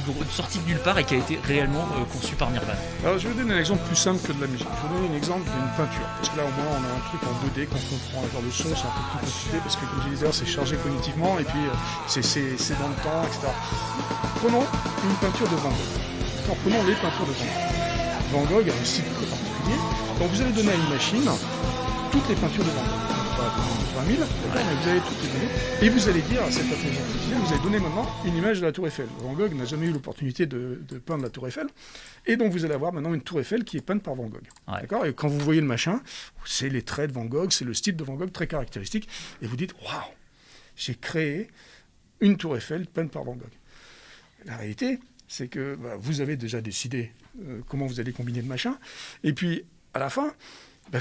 nulle part et qui a été réellement conçu par Nirvana. Alors, je vais vous donner un exemple plus simple que de la musique. Je vais vous donner un exemple d'une peinture. Parce que là, au moins, on a un truc en 2D. Quand on prend un genre de son, c'est un peu plus compliqué parce que, comme je disais, c'est chargé cognitivement et puis c'est dans le temps, etc. Prenons une peinture de Van Gogh. Alors, prenons les peintures de Van Gogh. Van Gogh a un style très particulier. Donc, vous allez donner à une machine toutes les peintures de Van Gogh. 20 000, mais vous allez toutes les donner. Et vous allez dire à cette intelligence artificielle, vous allez donner maintenant une image de la Tour Eiffel. Van Gogh n'a jamais eu l'opportunité de peindre la Tour Eiffel. Et donc vous allez avoir maintenant une Tour Eiffel qui est peinte par Van Gogh. Ouais. D'accord ? Et quand vous voyez le machin, c'est les traits de Van Gogh, c'est le style de Van Gogh très caractéristique. Et vous dites, waouh, j'ai créé une Tour Eiffel peinte par Van Gogh. La réalité, c'est que vous avez déjà décidé comment vous allez combiner le machin. Et puis, à la fin,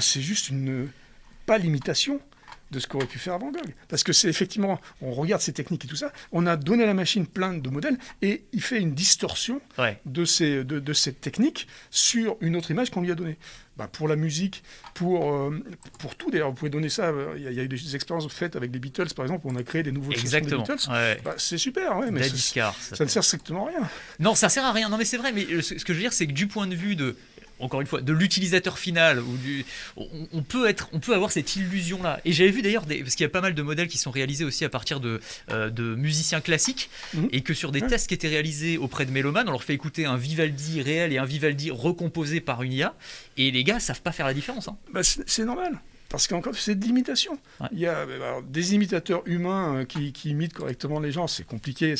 c'est juste pas l'imitation de ce qu'aurait pu faire Van Gogh. Parce que c'est effectivement, on regarde ces techniques et tout ça, on a donné à la machine plein de modèles et il fait une distorsion de cette technique sur une autre image qu'on lui a donnée. Pour la musique, pour tout d'ailleurs, vous pouvez donner ça, il y a eu des expériences faites avec les Beatles par exemple, où on a créé des nouveaux chansons des Beatles. Ouais. C'est super, mais ça ne sert strictement à rien. Non, ça sert à rien, non mais c'est vrai, mais ce que je veux dire c'est que du point de vue encore une fois, de l'utilisateur final, on peut avoir cette illusion-là. Et j'avais vu d'ailleurs, parce qu'il y a pas mal de modèles qui sont réalisés aussi à partir de musiciens classiques, et que sur des tests qui étaient réalisés auprès de mélomanes, on leur fait écouter un Vivaldi réel et un Vivaldi recomposé par une IA, et les gars savent pas faire la différence. Hein. C'est normal. Parce qu'encore, c'est de l'imitation. Ouais. Il y a des imitateurs humains qui imitent correctement les gens, c'est compliqué,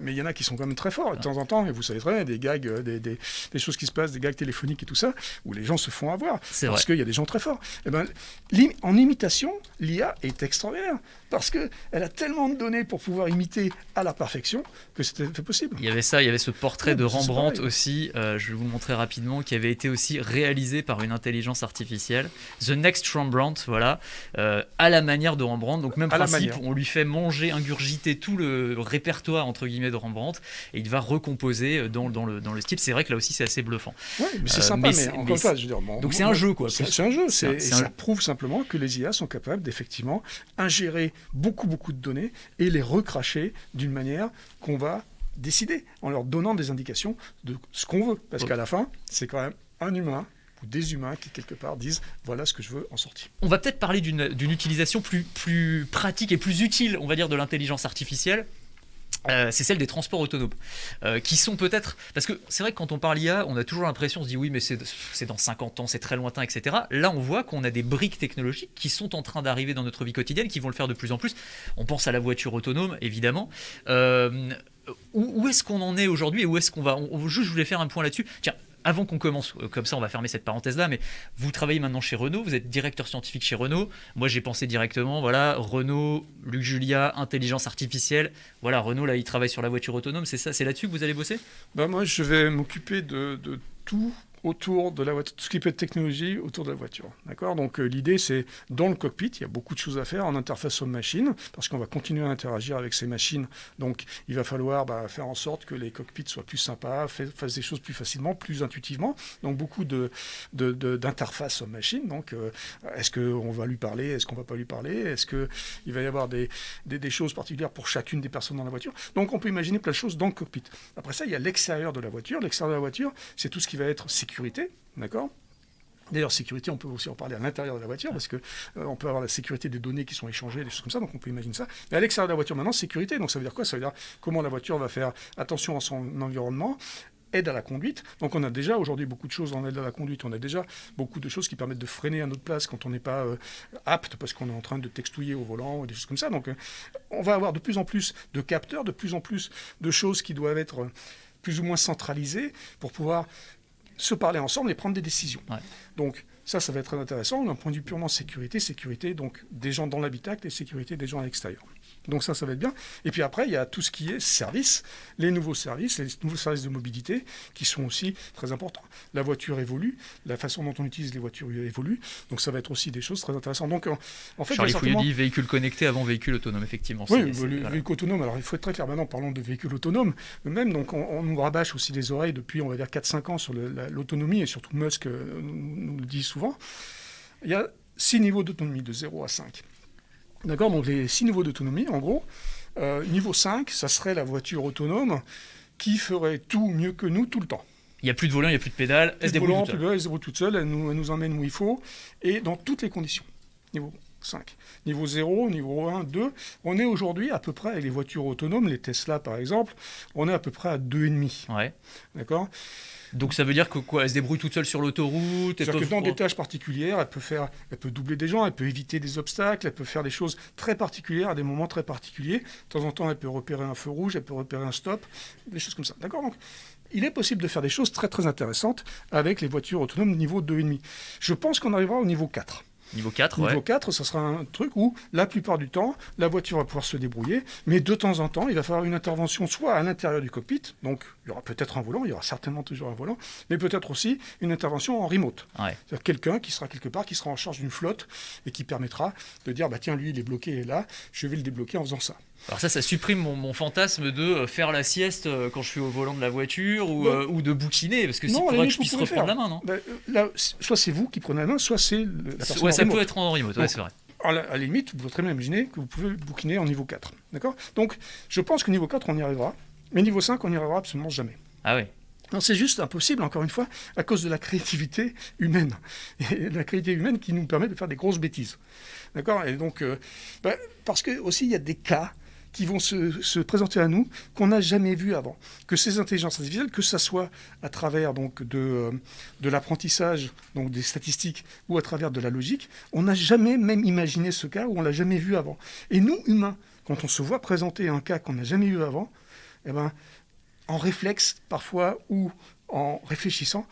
mais il y en a qui sont quand même très forts. De temps en temps, et vous savez très bien, des gags, des choses qui se passent, des gags téléphoniques et tout ça, où les gens se font avoir. Parce qu'il y a des gens très forts. En imitation, l'IA est extraordinaire. Parce qu'elle a tellement de données pour pouvoir imiter à la perfection que c'était possible. Il y avait ce portrait de Rembrandt aussi, je vais vous le montrer rapidement, qui avait été aussi réalisé par une intelligence artificielle. The Next Rembrandt, voilà, à la manière de Rembrandt. Donc même principe, on lui fait manger, ingurgiter tout le répertoire entre guillemets de Rembrandt et il va recomposer dans le style. C'est vrai que là aussi c'est assez bluffant. Oui, mais c'est sympa, mais encore une fois, je veux dire, donc c'est un jeu quoi. C'est un jeu, ça prouve simplement que les IA sont capables d'effectivement ingérer beaucoup de données et les recracher d'une manière qu'on va décider en leur donnant des indications de ce qu'on veut. Parce qu'à la fin, c'est quand même un humain ou des humains qui, quelque part, disent « voilà ce que je veux en sortie ». On va peut-être parler d'une utilisation plus pratique et plus utile, on va dire, de l'intelligence artificielle. C'est celle des transports autonomes, qui sont peut-être... Parce que c'est vrai que quand on parle IA, on a toujours l'impression, on se dit oui, mais c'est dans 50 ans, c'est très lointain, etc. Là, on voit qu'on a des briques technologiques qui sont en train d'arriver dans notre vie quotidienne, qui vont le faire de plus en plus. On pense à la voiture autonome, évidemment. où est-ce qu'on en est aujourd'hui et où est-ce qu'on va juste, je voulais faire un point là-dessus. Tiens, avant qu'on commence, comme ça on va fermer cette parenthèse-là, mais vous travaillez maintenant chez Renault, vous êtes directeur scientifique chez Renault. Moi j'ai pensé directement, voilà, Renault, Luc Julia, intelligence artificielle. Voilà, Renault là il travaille sur la voiture autonome, c'est ça, c'est là-dessus que vous allez bosser ? Moi je vais m'occuper de tout autour de la voiture, tout ce qui peut être technologie autour de la voiture. D'accord ? Donc l'idée c'est, dans le cockpit, il y a beaucoup de choses à faire en interface homme-machine, parce qu'on va continuer à interagir avec ces machines. Donc il va falloir faire en sorte que les cockpits soient plus sympas, fassent des choses plus facilement, plus intuitivement. Donc beaucoup d'interface homme-machine. Donc est-ce qu'on va lui parler, est-ce qu'on ne va pas lui parler, est-ce qu'il va y avoir des choses particulières pour chacune des personnes dans la voiture. Donc on peut imaginer plein de choses dans le cockpit. Après ça, il y a l'extérieur de la voiture. L'extérieur de la voiture, c'est tout ce qui va être sécurité, d'accord ? D'ailleurs, sécurité, on peut aussi en parler à l'intérieur de la voiture, parce qu'on peut avoir la sécurité des données qui sont échangées, des choses comme ça, donc on peut imaginer ça. Mais à l'extérieur de la voiture, maintenant, sécurité, donc ça veut dire quoi ? Ça veut dire comment la voiture va faire attention à son environnement, aide à la conduite. Donc on a déjà aujourd'hui beaucoup de choses en aide à la conduite. On a déjà beaucoup de choses qui permettent de freiner à notre place quand on n'est pas apte, parce qu'on est en train de textouiller au volant, ou des choses comme ça. Donc on va avoir de plus en plus de capteurs, de plus en plus de choses qui doivent être plus ou moins centralisées pour pouvoir se parler ensemble et prendre des décisions. Ouais. Donc ça va être très intéressant d'un point de vue purement sécurité donc des gens dans l'habitacle et sécurité des gens à l'extérieur. Donc ça va être bien. Et puis après, il y a tout ce qui est services, les nouveaux services de mobilité qui sont aussi très importants. La voiture évolue, la façon dont on utilise les voitures évolue, donc ça va être aussi des choses très intéressantes. Donc en fait, Charlie Fouilleux dit véhicule connecté avant véhicule autonome, effectivement. Oui, véhicule autonome, alors il faut être très clair, maintenant parlons de véhicules autonomes eux-mêmes, donc on nous rabâche aussi les oreilles depuis, on va dire, 4-5 ans sur l'autonomie, et surtout Musk nous le dit souvent. Il y a 6 niveaux d'autonomie, de 0 à 5. D'accord, donc les 6 niveaux d'autonomie, en gros, niveau 5, ça serait la voiture autonome qui ferait tout mieux que nous tout le temps. Il n'y a plus de volant, il n'y a plus de pédale, elle se débrouille toute seule. Elle se débrouille toute seule, elle nous emmène où il faut, et dans toutes les conditions. Niveau 5. Niveau 0, niveau 1, 2, on est aujourd'hui à peu près, avec les voitures autonomes, les Tesla par exemple, on est à peu près à 2,5. Ouais. D'accord ? Donc ça veut dire que quoi, elle se débrouille toute seule sur l'autoroute. C'est-à-dire que dans des tâches particulières, elle peut doubler des gens, elle peut éviter des obstacles, elle peut faire des choses très particulières à des moments très particuliers. De temps en temps, elle peut repérer un feu rouge, elle peut repérer un stop, des choses comme ça. D'accord ? Donc, il est possible de faire des choses très très intéressantes avec les voitures autonomes niveau 2,5. Je pense qu'on arrivera au niveau 4. Niveau 4, Niveau 4, ça sera un truc où, la plupart du temps, la voiture va pouvoir se débrouiller, mais de temps en temps, il va falloir une intervention soit à l'intérieur du cockpit, donc il y aura peut-être un volant, il y aura certainement toujours un volant, mais peut-être aussi une intervention en remote. Ouais. C'est-à-dire quelqu'un qui sera quelque part, qui sera en charge d'une flotte, et qui permettra de dire, tiens, lui, il est bloqué là, je vais le débloquer en faisant ça. Alors ça supprime mon fantasme de faire la sieste quand je suis au volant de la voiture ou de bouquiner, parce que il faudrait que je puisse reprendre la main, non ? Là, soit c'est vous qui prenez la main, soit c'est la personne ça peut être en remote, c'est vrai. À la limite, vous pouvez très bien imaginer que vous pouvez bouquiner en niveau 4. D'accord ? Donc, je pense que niveau 4, on y arrivera, mais niveau 5, on n'y arrivera absolument jamais. Ah oui. Non, c'est juste impossible, encore une fois, à cause de la créativité humaine. Et la créativité humaine qui nous permet de faire des grosses bêtises. D'accord ? Et donc, parce que aussi, il y a des cas qui vont se présenter à nous, qu'on n'a jamais vu avant. Que ces intelligences artificielles, que ça soit à travers donc, de l'apprentissage, donc des statistiques, ou à travers de la logique, on n'a jamais même imaginé ce cas, ou on ne l'a jamais vu avant. Et nous, humains, quand on se voit présenter un cas qu'on n'a jamais eu avant, en réflexe parfois, ou en réfléchissant,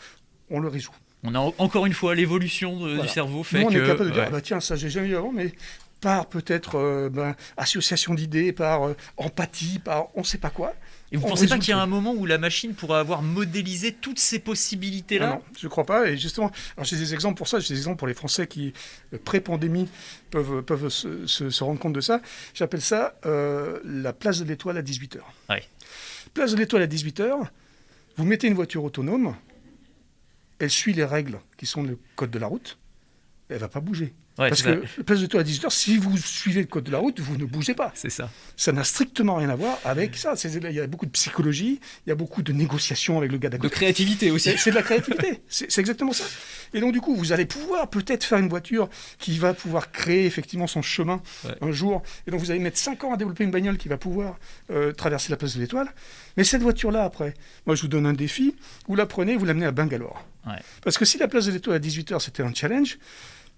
on le résout. On a encore une fois l'évolution du cerveau fait nous, on que... est capable de dire, tiens, ça j'ai jamais eu avant, mais... par peut-être association d'idées, par empathie, par on ne sait pas quoi. Et vous ne pensez pas qu'il y a un moment où la machine pourra avoir modélisé toutes ces possibilités-là ? Non, je ne crois pas. Et justement, j'ai des exemples pour ça. J'ai des exemples pour les Français qui, pré-pandémie, peuvent se rendre compte de ça. J'appelle ça la place de l'Étoile à 18h. Ouais. Place de l'Étoile à 18h, vous mettez une voiture autonome, elle suit les règles qui sont le code de la route, elle ne va pas bouger. Ouais, parce que la place de l'Étoile à 18h, si vous suivez le code de la route, vous ne bougez pas. C'est ça. Ça n'a strictement rien à voir avec ça. Il y a beaucoup de psychologie, il y a beaucoup de négociations avec le gars d'à côté. De créativité aussi. C'est de la créativité, c'est exactement ça. Et donc du coup, vous allez pouvoir peut-être faire une voiture qui va pouvoir créer effectivement son chemin un jour. Et donc vous allez mettre 5 ans à développer une bagnole qui va pouvoir traverser la place de l'Étoile. Mais cette voiture-là, après, moi je vous donne un défi, vous la prenez, vous l'amenez à Bangalore. Ouais. Parce que si la place de l'Étoile à 18h, c'était un challenge,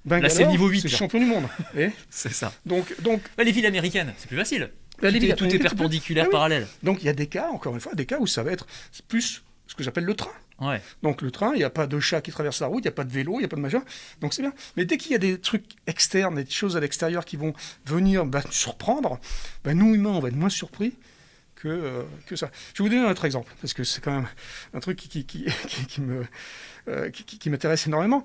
là, c'est le niveau 8. C'est le champion du monde. C'est ça. Donc les villes américaines, c'est plus facile. Tout est perpendiculaire, parallèle. Donc il y a des cas, encore une fois, des cas où ça va être plus ce que j'appelle le train. Ouais. Donc le train, il n'y a pas de chat qui traverse la route, il n'y a pas de vélo, il n'y a pas de machin, donc c'est bien. Mais dès qu'il y a des trucs externes, des choses à l'extérieur qui vont venir nous surprendre, nous humains, on va être moins surpris que ça. Je vais vous donner un autre exemple, parce que c'est quand même un truc qui m'intéresse énormément.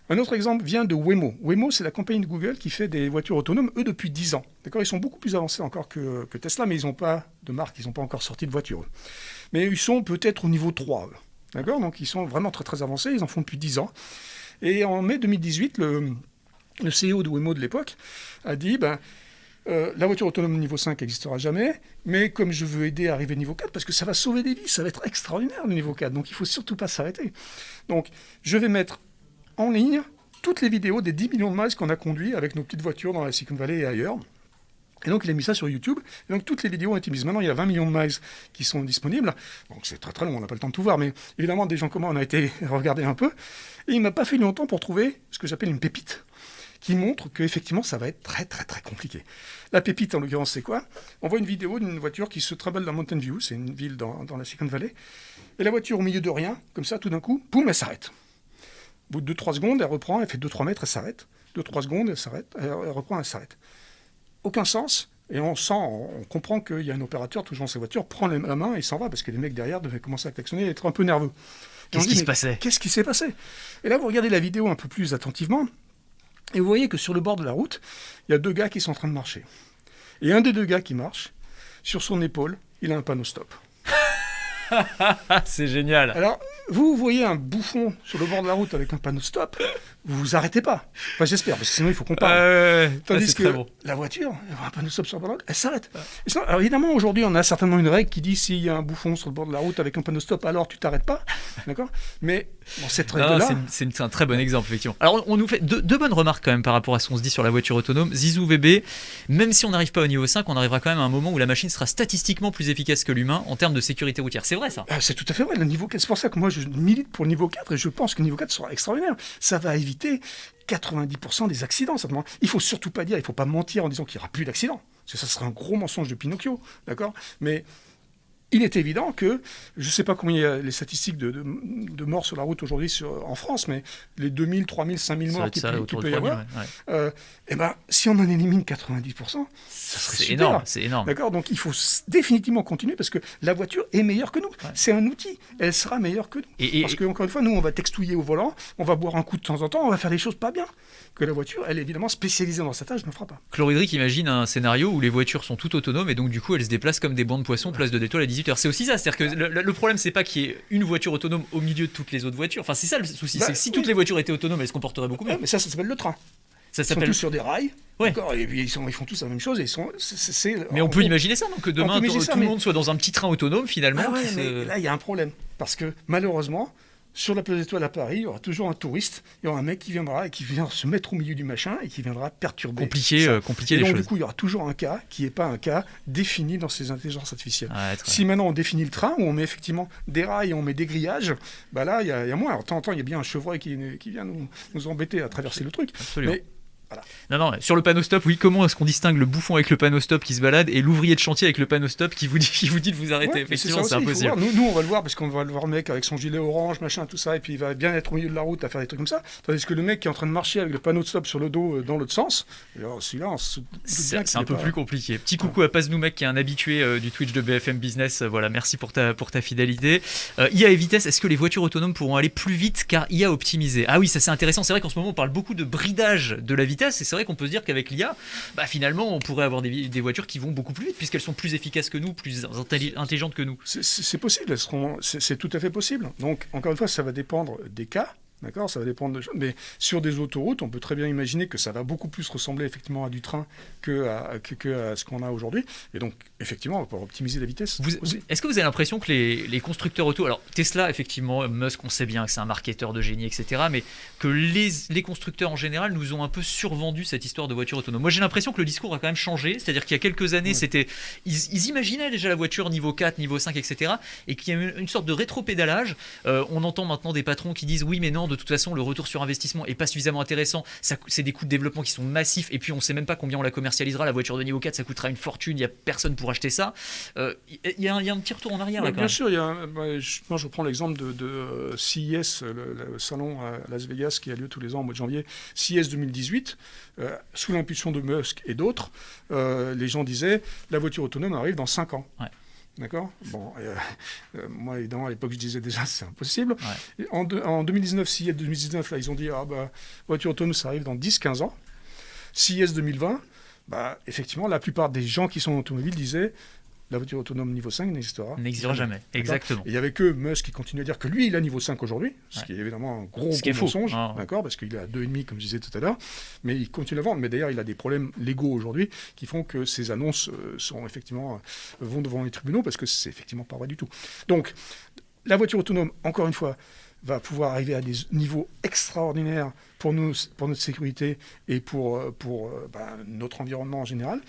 Un autre exemple vient de Waymo. Waymo, c'est la compagnie de Google qui fait des voitures autonomes, eux, depuis 10 ans. D'accord, ils sont beaucoup plus avancés encore que Tesla, mais ils n'ont pas de marque, ils n'ont pas encore sorti de voiture. Mais ils sont peut-être au niveau 3. D'accord, donc ils sont vraiment très très avancés, ils en font depuis 10 ans. Et en mai 2018, le CEO de Waymo de l'époque a dit la voiture autonome niveau 5 n'existera jamais, mais comme je veux aider à arriver au niveau 4, parce que ça va sauver des vies, ça va être extraordinaire le niveau 4, donc il ne faut surtout pas s'arrêter. Donc je vais mettre en ligne toutes les vidéos des 10 millions de miles qu'on a conduits avec nos petites voitures dans la Silicon Valley et ailleurs. Et donc, il a mis ça sur YouTube. Et donc, toutes les vidéos ont été mises. Maintenant, il y a 20 millions de miles qui sont disponibles. Donc, c'est très très long, on n'a pas le temps de tout voir. Mais évidemment, des gens comme moi, on a été regarder un peu. Et il ne m'a pas fait longtemps pour trouver ce que j'appelle une pépite, qui montre qu'effectivement, ça va être très très très compliqué. La pépite, en l'occurrence, c'est quoi? On voit une vidéo d'une voiture qui se trimballe dans Mountain View. C'est une ville dans la Silicon Valley. Et la voiture, au milieu de rien, comme ça, tout d'un coup, boum, elle s'arrête. Au bout de 2-3 secondes, elle reprend, elle fait 2-3 mètres, elle s'arrête. 2-3 secondes, elle s'arrête, elle reprend, elle s'arrête. Aucun sens, et on comprend qu'il y a un opérateur toujours dans sa voiture, prend la main et s'en va, parce que les mecs derrière devaient commencer à klaxonner et être un peu nerveux. Qu'est-ce qui se passait ? Qu'est-ce qui s'est passé ? Et là, vous regardez la vidéo un peu plus attentivement, et vous voyez que sur le bord de la route, il y a 2 gars qui sont en train de marcher. Et un des 2 gars qui marche, sur son épaule, il a un panneau stop. C'est génial. Alors, vous voyez un bouffon sur le bord de la route avec un panneau stop, vous vous arrêtez pas. Enfin, j'espère, parce que sinon il faut qu'on parle. Tandis que la voiture, un panneau stop sur le bord de la route, elle s'arrête. Alors évidemment, aujourd'hui, on a certainement une règle qui dit s'il y a un bouffon sur le bord de la route avec un panneau stop, alors tu t'arrêtes pas. D'accord ? Mais bon, cette règle-là... C'est un très bon exemple, effectivement. Alors, on nous fait deux bonnes remarques quand même par rapport à ce qu'on se dit sur la voiture autonome. Zizou VB, même si on n'arrive pas au niveau 5, on arrivera quand même à un moment où la machine sera statistiquement plus efficace que l'humain en termes de sécurité routière. C'est vrai, ça ? C'est tout à fait vrai. Le niveau 4, c'est pour ça que moi, je milite pour le niveau 4 et je pense que le niveau 4 sera extraordinaire. Ça va éviter 90% des accidents. Simplement. Il ne faut surtout pas dire, il ne faut pas mentir en disant qu'il n'y aura plus d'accidents. Parce que ça serait un gros mensonge de Pinocchio. D'accord ? Mais il est évident que, je ne sais pas combien il y a les statistiques de morts sur la route aujourd'hui en France, mais les 2000, 3000, 5000 morts qu'il peut y avoir, si on en élimine 90%, ça serait super. C'est énorme. D'accord ? Donc il faut définitivement continuer parce que la voiture est meilleure que nous. Ouais. C'est un outil. Elle sera meilleure que nous. Parce qu'encore une fois, nous, on va textouiller au volant, on va boire un coup de temps en temps, on va faire des choses pas bien. Que la voiture, elle est évidemment spécialisée dans sa tâche, ne fera pas. Chloridric imagine un scénario où les voitures sont toutes autonomes et donc du coup elles se déplacent comme des bancs de poissons place de l'Étoile à 18h. C'est aussi ça, c'est-à-dire que le problème c'est pas qu'il y ait une voiture autonome au milieu de toutes les autres voitures. Enfin c'est ça le souci, c'est que si toutes les voitures étaient autonomes, elles se comporteraient beaucoup mieux. Mais ça s'appelle le train. Ils sont tous sur des rails, et puis ils font tous la même chose. Mais on peut imaginer ça, donc que demain tout le monde soit dans un petit train autonome finalement. Mais là il y a un problème, parce que malheureusement, sur la place des Étoiles à Paris, il y aura toujours un touriste, il y aura un mec qui viendra et qui viendra se mettre au milieu du machin et qui viendra perturber. Compliquer les choses. Donc du coup, il y aura toujours un cas qui n'est pas un cas défini dans ces intelligences artificielles. Si maintenant on définit le train, où on met effectivement des rails et on met des grillages, là il y a moins. Alors de temps en temps, il y a bien un chevreuil qui vient nous embêter à traverser le truc. Absolument. Mais, voilà. Non, sur le panneau stop, oui, comment est-ce qu'on distingue le bouffon avec le panneau stop qui se balade et l'ouvrier de chantier avec le panneau stop qui vous dit de vous arrêter? Effectivement, c'est impossible. Nous, on va le voir parce qu'on va le voir le mec avec son gilet orange, machin, tout ça, et puis il va bien être au milieu de la route à faire des trucs comme ça. Tandis que le mec qui est en train de marcher avec le panneau de stop sur le dos dans l'autre sens, celui-là, c'est un peu plus compliqué. Petit coucou à Paznou mec qui est un habitué du Twitch de BFM Business. Voilà, merci pour ta fidélité. IA et vitesse, est-ce que les voitures autonomes pourront aller plus vite car IA optimisé? Ah oui, ça c'est intéressant. C'est vrai qu'en ce moment on parle beaucoup de bridage de la vitesse et c'est vrai qu'on peut se dire qu'avec l'IA, finalement, on pourrait avoir des voitures qui vont beaucoup plus vite puisqu'elles sont plus efficaces que nous, plus intelligentes que nous. C'est possible, c'est tout à fait possible. Donc, encore une fois, ça va dépendre des cas. D'accord, ça va dépendre de choses. Mais sur des autoroutes, on peut très bien imaginer que ça va beaucoup plus ressembler effectivement à du train que à ce qu'on a aujourd'hui. Et donc, effectivement, on va pouvoir optimiser la vitesse. Est-ce que vous avez l'impression que les constructeurs auto, alors Tesla, effectivement, Musk, on sait bien que c'est un marketeur de génie, etc., mais que les constructeurs en général nous ont un peu survendu cette histoire de voiture autonome. Moi, j'ai l'impression que le discours a quand même changé. C'est-à-dire qu'il y a quelques années, ils imaginaient déjà la voiture niveau 4, niveau 5, etc., et qu'il y a une sorte de rétropédalage. On entend maintenant des patrons qui disent oui, mais non, de toute façon, le retour sur investissement est pas suffisamment intéressant. C'est des coûts de développement qui sont massifs. Et puis, on sait même pas combien on la commercialisera. La voiture de niveau 4, ça coûtera une fortune. Il y a personne pour acheter ça. Il y a un petit retour en arrière là, quand bien même. sûr, moi je reprends l'exemple de CES, le salon à Las Vegas qui a lieu tous les ans au mois de janvier, CES 2018, sous l'impulsion de Musk et d'autres, les gens disaient la voiture autonome arrive dans 5 ans. Ouais. D'accord. Bon, moi évidemment à l'époque je disais déjà c'est impossible. Ouais. Et en 2019, CES 2019, là ils ont dit voiture autonome ça arrive dans 10-15 ans. CES 2020, effectivement la plupart des gens qui sont automobiles disaient la voiture autonome niveau 5 n'existera jamais. Exactement. Et il n'y avait que Musk qui continue à dire que lui, il a niveau 5 aujourd'hui, ce qui est évidemment un gros mensonge, d'accord, parce qu'il est à 2,5 comme je disais tout à l'heure, mais il continue à vendre. Mais d'ailleurs, il a des problèmes légaux aujourd'hui qui font que ces annonces vont devant les tribunaux parce que c'est effectivement pas vrai du tout. Donc, la voiture autonome, encore une fois, va pouvoir arriver à des niveaux extraordinaires pour notre sécurité et pour notre environnement en général.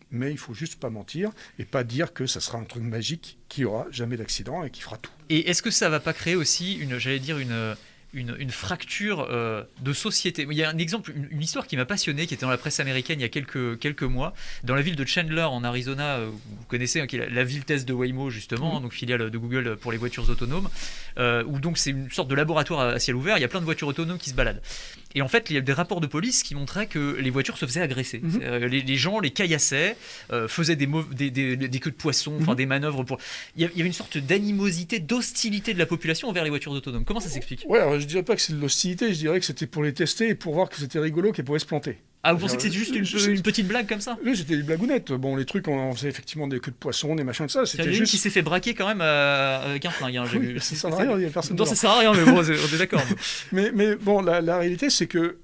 Mais il faut juste pas mentir et pas dire que ça sera un truc magique qui aura jamais d'accident et qui fera tout. Et est-ce que ça va pas créer aussi une fracture de société? Il y a un exemple, une histoire qui m'a passionné, qui était dans la presse américaine il y a quelques mois, dans la ville de Chandler en Arizona, vous connaissez, qui est la ville test de Waymo justement, donc filiale de Google pour les voitures autonomes, où donc c'est une sorte de laboratoire à ciel ouvert. Il y a plein de voitures autonomes qui se baladent. Et en fait, il y a des rapports de police qui montraient que les voitures se faisaient agresser. Les gens les caillassaient, faisaient des queues de poisson, des manœuvres pour. Il y avait une sorte d'animosité, d'hostilité de la population envers les voitures autonomes. Comment ça s'explique? Ouais, alors, je dirais pas que c'est de l'hostilité, je dirais que c'était pour les tester et pour voir que c'était rigolo qu'elles pouvaient se planter. Ah, vous pensez que c'est juste une petite blague comme ça? Oui, c'était des blagounettes. Bon, les trucs, on faisait effectivement des queues de poisson, des machins de ça. Il y en a une qui s'est fait braquer quand même avec un flingue. Oui, ça sert à rien, il y a personne. Non, ça sert à rien, mais bon, on est d'accord. mais bon, la réalité, c'est que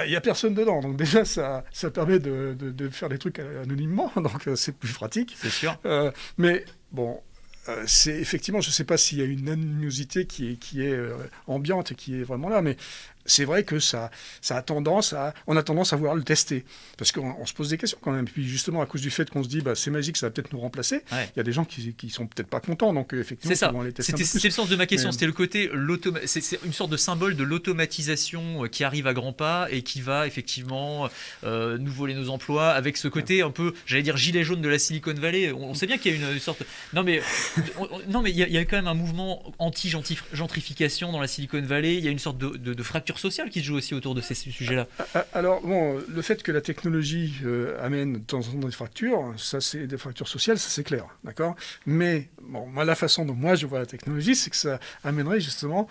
il n'y a personne dedans. Donc déjà, ça permet de faire des trucs anonymement. Donc c'est plus pratique. C'est sûr. Mais bon... c'est effectivement, je ne sais pas s'il y a une animosité qui est ambiante et qui est vraiment là, mais c'est vrai que on a tendance à vouloir le tester, parce qu'on se pose des questions quand même. Et puis justement, à cause du fait qu'on se dit, c'est magique, ça va peut-être nous remplacer, il y a des gens qui sont peut-être pas contents, donc effectivement, c'est ça. Ils vont aller tester un peu plus. C'était le sens de ma question, c'était le côté, c'est une sorte de symbole de l'automatisation qui arrive à grands pas et qui va effectivement nous voler nos emplois, avec ce côté un peu, j'allais dire, gilet jaune de la Silicon Valley. On sait bien qu'il y a une sorte... Non mais il y a quand même un mouvement anti-gentrification dans la Silicon Valley, il y a une sorte de fracture sociale qui se joue aussi autour de ces sujets-là. Alors, bon, le fait que la technologie amène de temps en temps des fractures, ça c'est des fractures sociales, ça c'est clair, d'accord. Mais bon, moi, la façon dont moi je vois la technologie, c'est que ça amènerait justement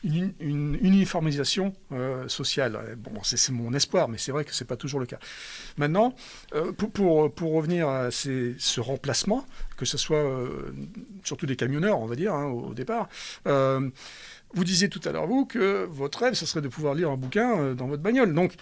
une uniformisation sociale. Bon, c'est mon espoir, mais c'est vrai que c'est pas toujours le cas. Maintenant, pour revenir à ce remplacement, que ce soit surtout des camionneurs, on va dire, au départ. Vous disiez tout à l'heure, vous, que votre rêve, ce serait de pouvoir lire un bouquin dans votre bagnole. Donc,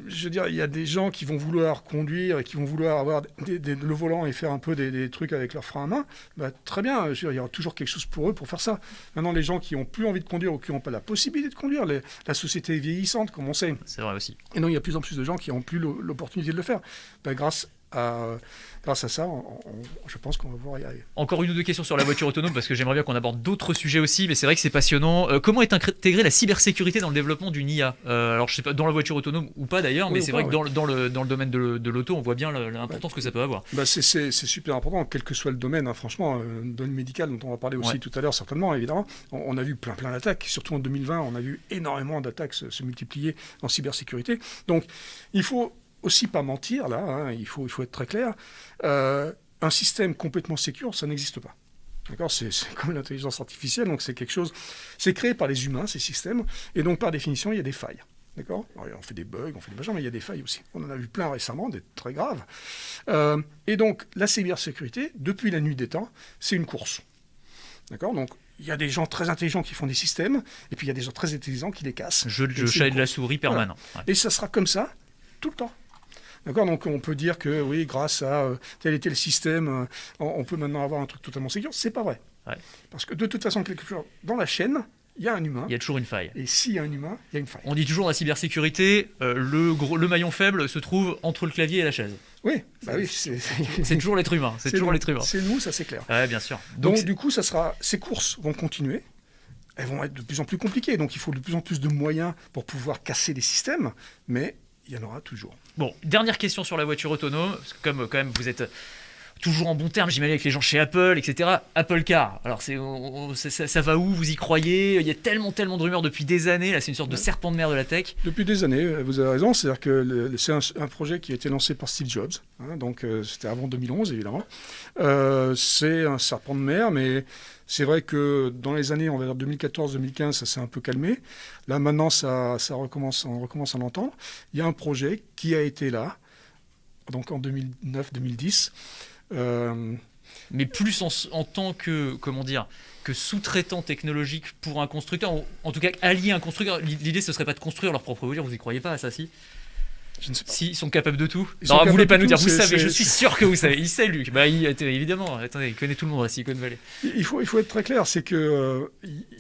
je veux dire, il y a des gens qui vont vouloir conduire et qui vont vouloir avoir le volant et faire un peu des trucs avec leurs freins à main. Très bien, il y aura toujours quelque chose pour eux pour faire ça. Maintenant, les gens qui n'ont plus envie de conduire ou qui n'ont pas la possibilité de conduire, la société est vieillissante, comme on sait. C'est vrai aussi. Et donc, il y a de plus en plus de gens qui n'ont plus l'opportunité de le faire. Grâce à ça, je pense qu'on va pouvoir y arriver. Encore une ou deux questions sur la voiture autonome, parce que j'aimerais bien qu'on aborde d'autres sujets aussi, mais c'est vrai que c'est passionnant. Comment est intégrée la cybersécurité dans le développement d'une IA? Alors, je sais pas, dans la voiture autonome ou pas d'ailleurs, mais c'est vrai que dans le domaine de l'auto, on voit bien l'importance que ça peut avoir. C'est super important, quel que soit le domaine. Franchement, le domaine médical, dont on va parler aussi tout à l'heure, certainement, évidemment. On a vu plein d'attaques, surtout en 2020, on a vu énormément d'attaques se multiplier en cybersécurité. Donc, il faut aussi pas mentir, là, il faut être très clair. Un système complètement sécure, ça n'existe pas. D'accord, c'est comme l'intelligence artificielle, donc c'est quelque chose... C'est créé par les humains, ces systèmes, et donc par définition, il y a des failles. D'accord ? Alors, on fait des bugs, on fait des machins, mais il y a des failles aussi. On en a vu plein récemment, des très graves. Et donc, la cybersécurité, depuis la nuit des temps, c'est une course. D'accord ? Donc, il y a des gens très intelligents qui font des systèmes, et puis il y a des gens très intelligents qui les cassent. Jeu de chat et de la souris permanent. Voilà. Ouais. Et ça sera comme ça tout le temps. D'accord, donc on peut dire que oui, grâce à tel et tel système, on peut maintenant avoir un truc totalement sécure. C'est pas vrai. Ouais. Parce que de toute façon, quelque chose dans la chaîne, il y a un humain. Il y a toujours une faille. Et s'il y a un humain, il y a une faille. On dit toujours dans la cybersécurité, le maillon faible se trouve entre le clavier et la chaise. Oui, oui. C'est toujours l'être humain. C'est toujours l'être humain. C'est nous, ça c'est clair. Ouais, bien sûr. Donc du coup, ces courses vont continuer. elles vont être de plus en plus compliquées. Donc il faut de plus en plus de moyens pour pouvoir casser les systèmes, mais il y en aura toujours. Bon, dernière question sur la voiture autonome, parce que comme quand même vous êtes toujours en bon terme, j'imagine, avec les gens chez Apple, etc. Apple Car, alors ça va où? Vous y croyez? Il y a tellement de rumeurs depuis des années, là c'est une sorte de serpent de mer de la tech. Depuis des années, vous avez raison, c'est-à-dire que c'est un projet qui a été lancé par Steve Jobs, donc c'était avant 2011 évidemment. C'est un serpent de mer, mais c'est vrai que dans les années, on va dire 2014-2015, ça s'est un peu calmé. Là maintenant, on recommence à l'entendre. Il y a un projet qui a été là, donc en 2009-2010. Mais plus en tant que, comment dire, que sous-traitant technologique pour un constructeur, en tout cas allier un constructeur. L'idée ce serait pas de construire leur propre voiture, vous y croyez pas à ça? Si je ne sais pas. Si, ils sont capables de tout. Ils Non, vous voulez pas nous dire, vous c'est, savez, c'est, je suis sûr que vous savez. Il sait, Luc. Évidemment, attendez, il connaît tout le monde à Silicon Valley. Il faut être très clair, c'est que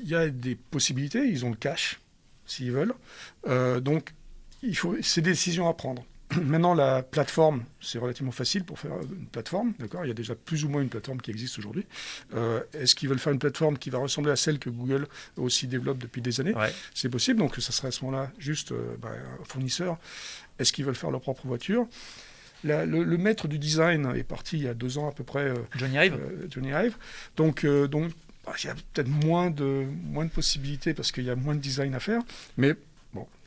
y a des possibilités, ils ont le cash, s'ils veulent. Donc, c'est des décisions à prendre. Maintenant, la plateforme, c'est relativement facile pour faire une plateforme, d'accord? Il y a déjà plus ou moins une plateforme qui existe aujourd'hui. Est-ce qu'ils veulent faire une plateforme qui va ressembler à celle que Google aussi développe depuis des années? Ouais. C'est possible, donc ça serait à ce moment-là juste un fournisseur. Est-ce qu'ils veulent faire leur propre voiture? Le maître du design est parti il y a 2 ans à peu près. Johnny Ive. Johnny Ive. Donc il y a peut-être moins de possibilités parce qu'il y a moins de design à faire, mais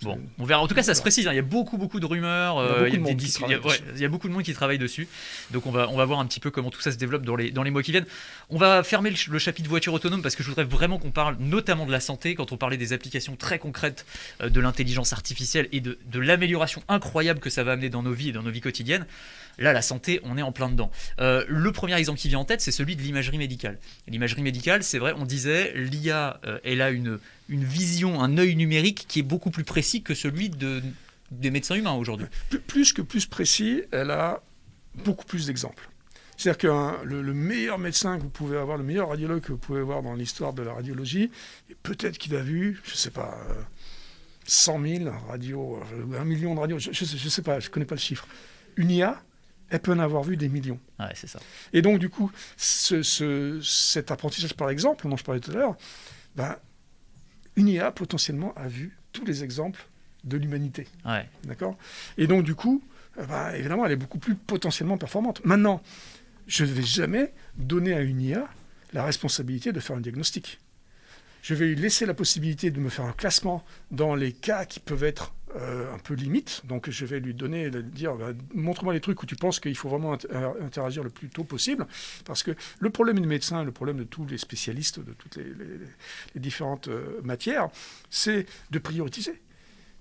Bon, on verra. En tout cas, ça se précise. Il y a beaucoup de rumeurs. Il y a beaucoup de monde qui travaille dessus. Donc, on va voir un petit peu comment tout ça se développe dans les mois qui viennent. On va fermer le chapitre voiture autonome parce que je voudrais vraiment qu'on parle notamment de la santé. Quand on parlait des applications très concrètes de l'intelligence artificielle et de l'amélioration incroyable que ça va amener dans nos vies et dans nos vies quotidiennes. Là, la santé, on est en plein dedans. Le premier exemple qui vient en tête, c'est celui de l'imagerie médicale. L'imagerie médicale, c'est vrai, on disait, l'IA, elle a une vision, un œil numérique qui est beaucoup plus précis que celui des médecins humains aujourd'hui. Plus précis, elle a beaucoup plus d'exemples. C'est-à-dire que le meilleur médecin que vous pouvez avoir, le meilleur radiologue que vous pouvez avoir dans l'histoire de la radiologie, peut-être qu'il a vu, je ne sais pas, 100 000 radios, 1 million de radios, je ne sais pas, je ne connais pas le chiffre. Une IA, elle peut en avoir vu des millions. Ouais, c'est ça. Et donc, du coup, cet apprentissage, par exemple, dont je parlais tout à l'heure, une IA, potentiellement, a vu tous les exemples de l'humanité. Ouais. D'accord ? Et donc, du coup, évidemment, elle est beaucoup plus potentiellement performante. Maintenant, je ne vais jamais donner à une IA la responsabilité de faire un diagnostic. Je vais lui laisser la possibilité de me faire un classement dans les cas qui peuvent être un peu limites. Donc, je vais lui dire, montre-moi les trucs où tu penses qu'il faut vraiment interagir le plus tôt possible. Parce que le problème du médecin, le problème de tous les spécialistes de toutes les différentes matières, c'est de prioriser.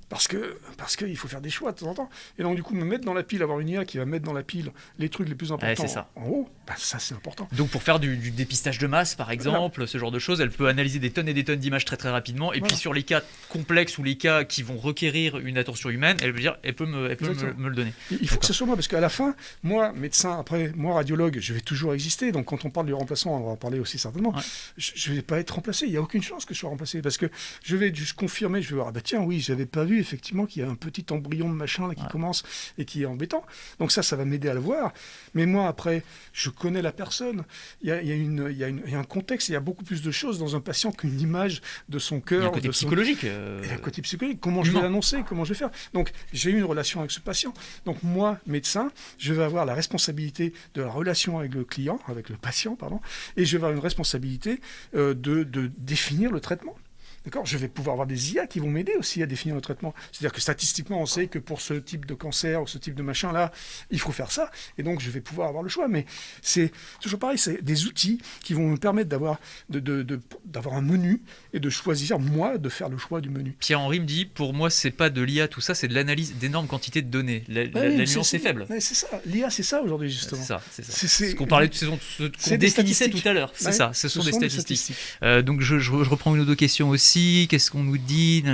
Parce qu'il faut faire des choix de temps en temps. Et donc, du coup, me mettre dans la pile, avoir une IA qui va mettre dans la pile les trucs les plus importants en haut, ça, c'est important. Donc, pour faire du dépistage de masse, par exemple, ce genre de choses, elle peut analyser des tonnes et des tonnes d'images très, très rapidement. Et puis, sur les cas complexes ou les cas qui vont requérir une attention humaine, elle peut me le donner. Il faut que ce soit moi, parce qu'à la fin, moi, médecin, après, moi, radiologue, je vais toujours exister. Donc, quand on parle du remplacement, on va en parler aussi certainement. Ouais. Je ne vais pas être remplacé. Il n'y a aucune chance que je sois remplacé. Parce que je vais juste confirmer, je vais voir, tiens, oui, je n'avais pas vu effectivement qu'il y a un petit embryon de machin là, qui commence et qui est embêtant. Donc ça va m'aider à le voir. Mais moi, après, je connais la personne. Il y a un contexte, il y a beaucoup plus de choses dans un patient qu'une image de son cœur. Il y a un côté psychologique. Il y a un côté psychologique. Comment je vais l'annoncer? Comment je vais faire? Donc, j'ai eu une relation avec ce patient. Donc, moi, médecin, je vais avoir la responsabilité de la relation avec le client, avec le patient, pardon, et je vais avoir une responsabilité de définir le traitement. D'accord ? Je vais pouvoir avoir des IA qui vont m'aider aussi à définir le traitement. C'est-à-dire que statistiquement, on sait que pour ce type de cancer ou ce type de machin-là, il faut faire ça. Et donc, je vais pouvoir avoir le choix. Mais c'est toujours pareil, c'est des outils qui vont me permettre d'avoir un menu et de choisir, moi, de faire le choix du menu. Pierre-Henri me dit, pour moi, c'est pas de l'IA, tout ça, c'est de l'analyse d'énormes quantités de données. La nuance est faible. C'est ça. L'IA, c'est ça aujourd'hui, justement. C'est ça. C'est ce qu'on parlait, ce qu'on définissait tout à l'heure. C'est ça, ce sont des statistiques. Donc, je reprends une ou deux questions aussi. Qu'est-ce qu'on nous dit?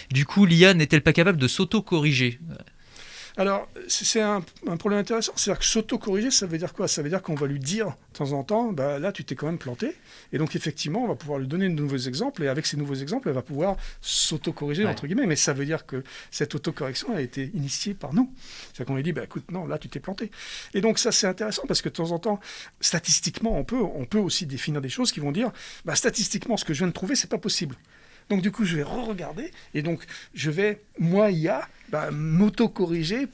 Du coup, l'IA n'est-elle pas capable de s'auto-corriger? Alors, c'est un problème intéressant. C'est-à-dire que s'auto-corriger, ça veut dire quoi? Ça veut dire qu'on va lui dire de temps en temps, bah, là, tu t'es quand même planté. Et donc, effectivement, on va pouvoir lui donner de nouveaux exemples. Et avec ces nouveaux exemples, elle va pouvoir s'auto-corriger, entre guillemets. Mais ça veut dire que cette autocorrection a été initiée par nous. C'est-à-dire qu'on lui dit, bah, écoute, non, là, tu t'es planté. Et donc, ça, c'est intéressant parce que de temps en temps, statistiquement, on peut aussi définir des choses qui vont dire, bah, statistiquement, ce que je viens de trouver, c'est pas possible. Donc du coup, je vais re-regarder et donc je vais, moi, IA, m'auto-corriger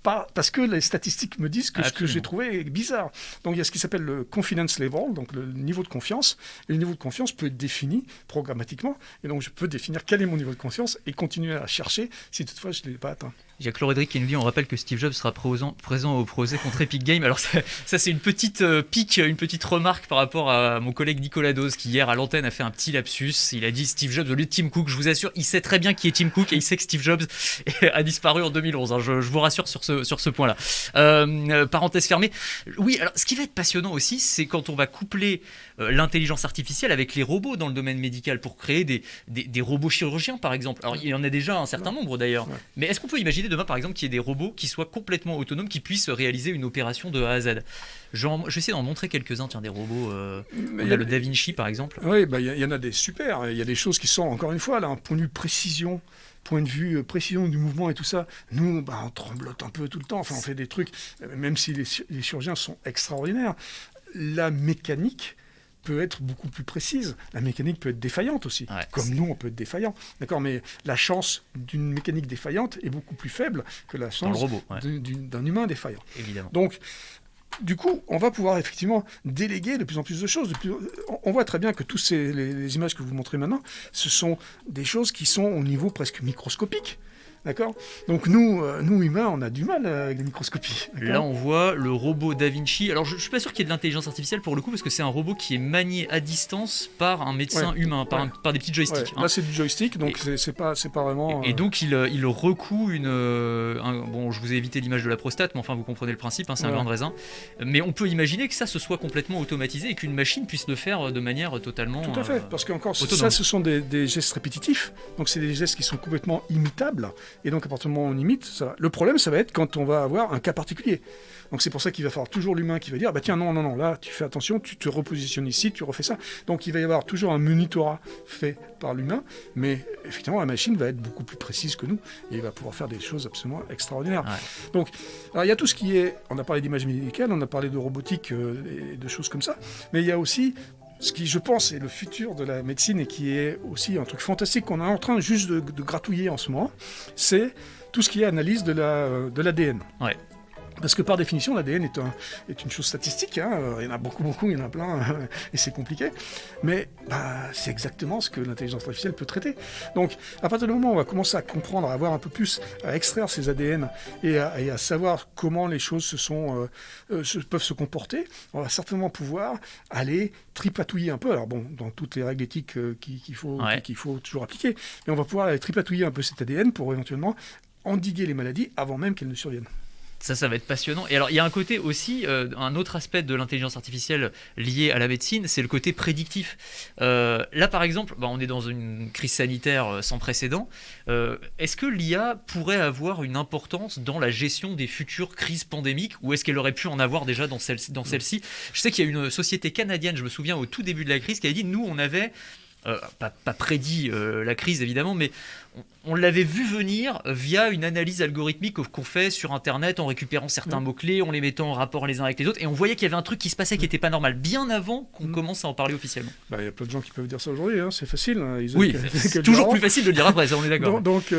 parce que les statistiques me disent que ce que j'ai trouvé est bizarre. Donc il y a ce qui s'appelle le confidence level, donc le niveau de confiance. Et le niveau de confiance peut être défini programmatiquement. Et donc je peux définir quel est mon niveau de confiance et continuer à chercher si toutefois je ne l'ai pas atteint. Il y a Cloredric qui nous dit, on rappelle que Steve Jobs sera présent au procès contre Epic Games. Alors ça c'est une petite pique, une petite remarque par rapport à mon collègue Nicolas Dose qui hier à l'antenne a fait un petit lapsus. Il a dit Steve Jobs au lieu de Tim Cook. Je vous assure, il sait très bien qui est Tim Cook et il sait que Steve Jobs a disparu en 2011. Hein. Je vous rassure sur ce point-là. Parenthèse fermée. Oui, alors ce qui va être passionnant aussi, c'est quand on va coupler l'intelligence artificielle avec les robots dans le domaine médical pour créer des robots chirurgiens par exemple. Alors il y en a déjà un certain nombre d'ailleurs. Ouais. Mais est-ce qu'on peut imaginer demain par exemple qu'il y ait des robots qui soient complètement autonomes, qui puissent réaliser une opération de A à Z? Je vais essayer d'en montrer quelques-uns, tiens, des robots. On a le Da Vinci par exemple. Oui, y en a des super. Il y a des choses qui sont, encore une fois, là, un point de vue précision du mouvement et tout ça, nous, on tremblote un peu tout le temps. Enfin, on fait des trucs, même si les chirurgiens sont extraordinaires. La mécanique peut être beaucoup plus précise. La mécanique peut être défaillante aussi. Ouais, comme nous, on peut être défaillant. D'accord, mais la chance d'une mécanique défaillante est beaucoup plus faible que la chance d'un humain défaillant. Évidemment. Donc, du coup, on va pouvoir effectivement déléguer de plus en plus de choses. On voit très bien que toutes les images que vous montrez maintenant, ce sont des choses qui sont au niveau presque microscopique. D'accord ? Donc nous humains, on a du mal avec les microscopies. Là, on voit le robot Da Vinci. Alors, je ne suis pas sûr qu'il y ait de l'intelligence artificielle pour le coup, parce que c'est un robot qui est manié à distance par un médecin humain, par des petits joysticks. Ouais. Là, c'est du joystick, donc c'est pas vraiment... Et donc, il recoue bon, je vous ai évité l'image de la prostate, mais enfin, vous comprenez le principe, hein, c'est un grain de raisin. Mais on peut imaginer que ça se soit complètement automatisé et qu'une machine puisse le faire de manière totalement Tout à fait, parce qu'encore, autonome. Ça, ce sont des gestes répétitifs. Donc, c'est des gestes qui sont complètement imitables. Et donc, à partir du moment où on imite, ça va. Le problème, ça va être quand on va avoir un cas particulier. Donc, c'est pour ça qu'il va falloir toujours l'humain qui va dire, tiens, non, là, tu fais attention, tu te repositionnes ici, tu refais ça. Donc, il va y avoir toujours un monitorat fait par l'humain, mais effectivement, la machine va être beaucoup plus précise que nous, et il va pouvoir faire des choses absolument extraordinaires. Ouais. Donc, alors, il y a tout ce qui est, on a parlé d'images médicales, on a parlé de robotique et de choses comme ça, mais il y a aussi ce qui, je pense, est le futur de la médecine et qui est aussi un truc fantastique qu'on est en train juste de gratouiller en ce moment, c'est tout ce qui est analyse de l'ADN. Ouais. Parce que par définition, l'ADN est une chose statistique, hein. Il y en a beaucoup, il y en a plein, et c'est compliqué. Mais c'est exactement ce que l'intelligence artificielle peut traiter. Donc, à partir du moment où on va commencer à comprendre, à avoir un peu plus, à extraire ces ADN et à savoir comment les choses peuvent se comporter, on va certainement pouvoir aller tripatouiller un peu. Alors bon, dans toutes les règles éthiques qu'il faut toujours appliquer, mais on va pouvoir aller tripatouiller un peu cet ADN pour éventuellement endiguer les maladies avant même qu'elles ne surviennent. Ça va être passionnant. Et alors, il y a un côté aussi, un autre aspect de l'intelligence artificielle lié à la médecine, c'est le côté prédictif. Là, par exemple, on est dans une crise sanitaire sans précédent. Est-ce que l'IA pourrait avoir une importance dans la gestion des futures crises pandémiques, ou est-ce qu'elle aurait pu en avoir déjà dans celle-ci ? Je sais qu'il y a une société canadienne, je me souviens, au tout début de la crise, qui a dit, nous, on avait... pas prédit la crise évidemment, mais on l'avait vu venir via une analyse algorithmique qu'on fait sur internet en récupérant certains mots-clés, en les mettant en rapport les uns avec les autres, et on voyait qu'il y avait un truc qui se passait qui n'était pas normal, bien avant qu'on commence à en parler officiellement. Il y a plein de gens qui peuvent dire ça aujourd'hui, hein, c'est facile. Hein, c'est toujours plus facile de le dire après, ça on est d'accord. Donc